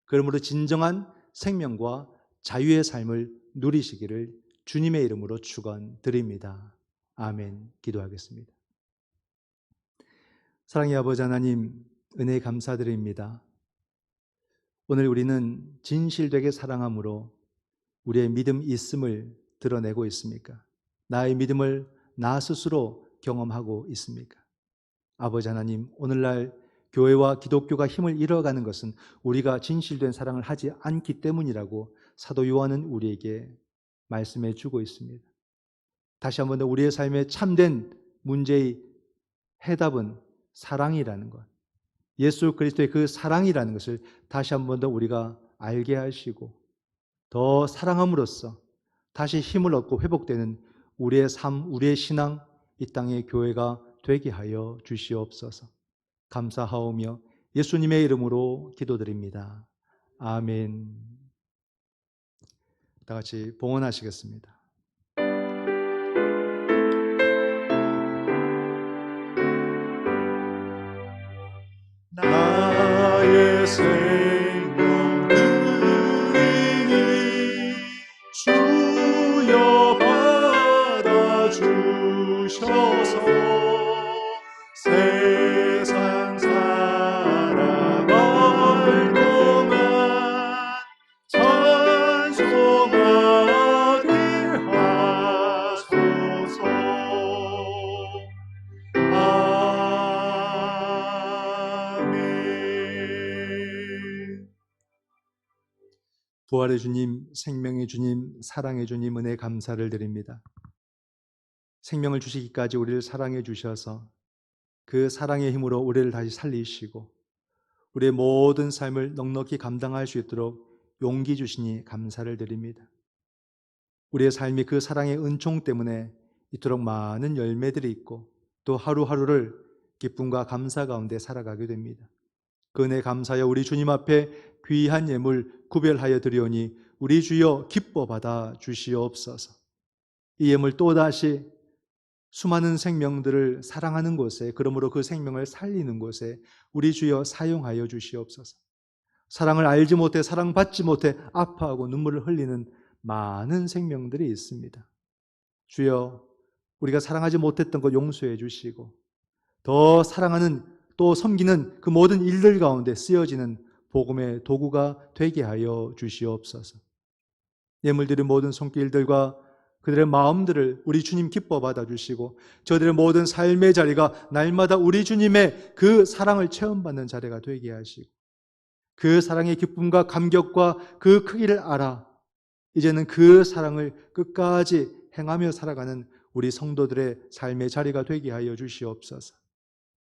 그러므로 진정한 생명과 자유의 삶을 누리시기를 주님의 이름으로 축원드립니다. 아멘. 기도하겠습니다. 사랑의 아버지 하나님, 은혜 감사드립니다. 오늘 우리는 진실되게 사랑함으로 우리의 믿음 있음을 드러내고 있습니까? 나의 믿음을 나 스스로 경험하고 있습니까? 아버지 하나님, 오늘날 교회와 기독교가 힘을 잃어가는 것은 우리가 진실된 사랑을 하지 않기 때문이라고 사도 요한은 우리에게 말씀해 주고 있습니다. 다시 한번 더 우리의 삶에 참된 문제의 해답은 사랑이라는 것, 예수 그리스도의 그 사랑이라는 것을 다시 한번 더 우리가 알게 하시고 더 사랑함으로써 다시 힘을 얻고 회복되는 우리의 삶, 우리의 신앙, 이 땅의 교회가 되게 하여 주시옵소서. 감사하오며 예수님의 이름으로 기도드립니다. 아멘. 다 같이 봉헌하시겠습니다. 나의 생명 드리니 주여 받아주셔서 세상 살아갈 동안 찬송하게 하소서. 부활의 주님, 생명의 주님, 사랑의 주님, 은혜 감사를 드립니다. 생명을 주시기까지 우리를 사랑해 주셔서 그 사랑의 힘으로 우리를 다시 살리시고 우리의 모든 삶을 넉넉히 감당할 수 있도록 용기 주시니 감사를 드립니다. 우리의 삶이 그 사랑의 은총 때문에 이토록 많은 열매들이 있고 또 하루하루를 기쁨과 감사 가운데 살아가게 됩니다. 그 은혜 감사하여 우리 주님 앞에 귀한 예물 구별하여 드리오니 우리 주여 기뻐 받아 주시옵소서. 이 예물 또다시 수많은 생명들을 사랑하는 곳에, 그러므로 그 생명을 살리는 곳에 우리 주여 사용하여 주시옵소서. 사랑을 알지 못해 사랑받지 못해 아파하고 눈물을 흘리는 많은 생명들이 있습니다. 주여, 우리가 사랑하지 못했던 것 용서해 주시고 더 사랑하는 또 섬기는 그 모든 일들 가운데 쓰여지는 복음의 도구가 되게 하여 주시옵소서. 예물들의 모든 손길들과 그들의 마음들을 우리 주님 기뻐 받아주시고 저들의 모든 삶의 자리가 날마다 우리 주님의 그 사랑을 체험받는 자리가 되게 하시고 그 사랑의 기쁨과 감격과 그 크기를 알아 이제는 그 사랑을 끝까지 행하며 살아가는 우리 성도들의 삶의 자리가 되게 하여 주시옵소서.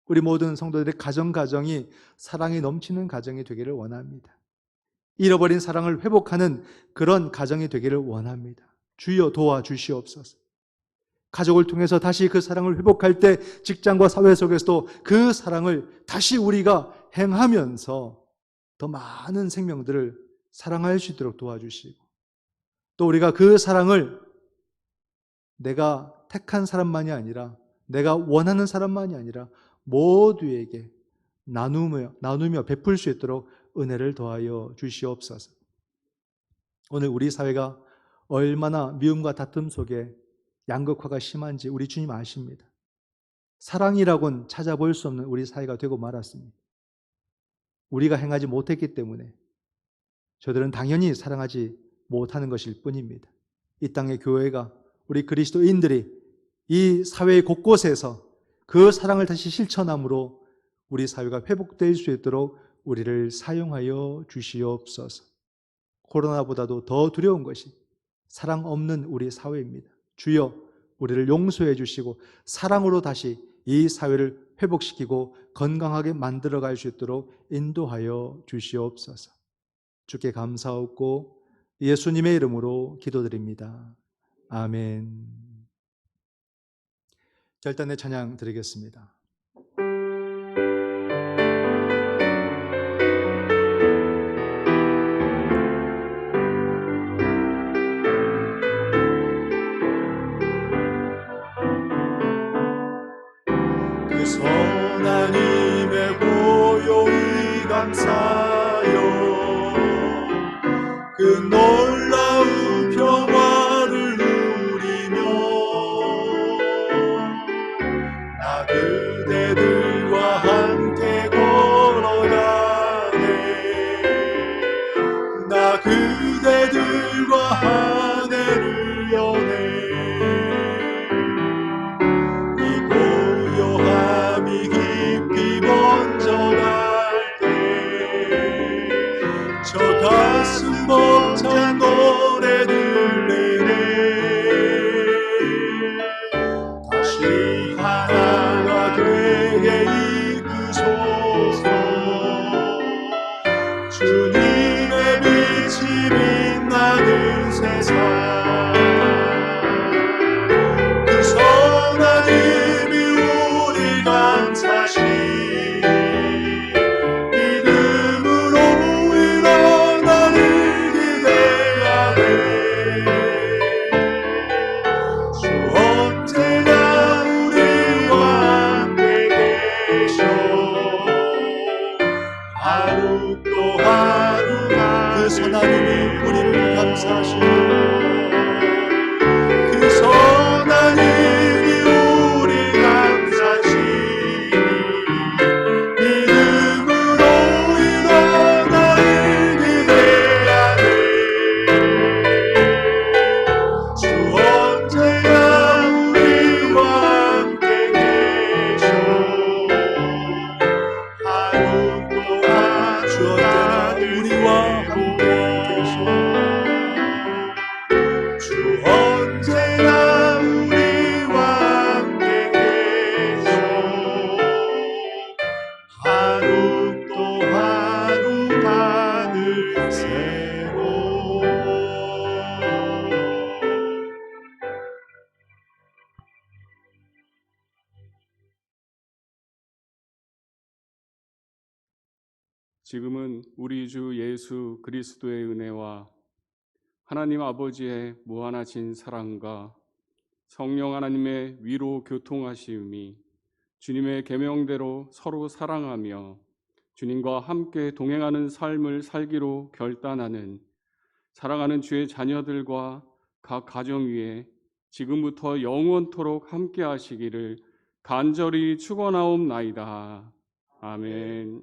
우리 모든 성도들의 가정이 사랑이 넘치는 가정이 되기를 원합니다. 잃어버린 사랑을 회복하는 그런 가정이 되기를 원합니다. 주여 도와주시옵소서. 가족을 통해서 다시 그 사랑을 회복할 때 직장과 사회 속에서도 그 사랑을 다시 우리가 행하면서 더 많은 생명들을 사랑할 수 있도록 도와주시고 또 우리가 그 사랑을 내가 택한 사람만이 아니라 내가 원하는 사람만이 아니라 모두에게 나누며 베풀 수 있도록 은혜를 더하여 주시옵소서. 오늘 우리 사회가 얼마나 미움과 다툼 속에 양극화가 심한지 우리 주님 아십니다. 사랑이라고는 찾아볼 수 없는 우리 사회가 되고 말았습니다. 우리가 행하지 못했기 때문에 저들은 당연히 사랑하지 못하는 것일 뿐입니다. 이 땅의 교회가 우리 그리스도인들이 이 사회 곳곳에서 그 사랑을 다시 실천함으로 우리 사회가 회복될 수 있도록 우리를 사용하여 주시옵소서. 코로나보다도 더 두려운 것이 사랑 없는 우리 사회입니다. 주여, 우리를 용서해 주시고 사랑으로 다시 이 사회를 회복시키고 건강하게 만들어갈 수 있도록 인도하여 주시옵소서. 주께 감사하고 예수님의 이름으로 기도드립니다. 아멘. 결단의 찬양 드리겠습니다. 그 선한 힘에 고요히 감사하여 그 놀라운 평화를 누리며 나 그대들과 함께 걸어가네. 나 그대들과 하늘을 여네. 이 고요함이 깊이 번져갈 때 저 가슴 벅찬 노래를 내네. 다시 하나가 되게 이끄소서. 주님의 빛이 빛나는 세상, 그 선한 힘이 우리 감사시 믿음으로 일어나는 기대하네. 주 언제나 우리와 함께 계셔. 하루 또 하루가 그 선한 힘이 우리를 감사하시네. 그 선한 힘이 우리 감사시 믿음으로 일어나길 기대하네. 주 언제나 우리와 함께 계셔. 하루 또한 주 언제나 우리와 함께 계셔. 주 언제나 우리와 함께 계셔. 하루 또 하루가 늘 새로워. 지금은 우리 주 예수 그리스도의 은혜와 하나님 아버지의 무한하신 사랑과 성령 하나님의 위로 교통하심이 주님의 계명대로 서로 사랑하며 주님과 함께 동행하는 삶을 살기로 결단하는 사랑하는 주의 자녀들과 각 가정 위에 지금부터 영원토록 함께 하시기를 간절히 축원하옵나이다. 아멘.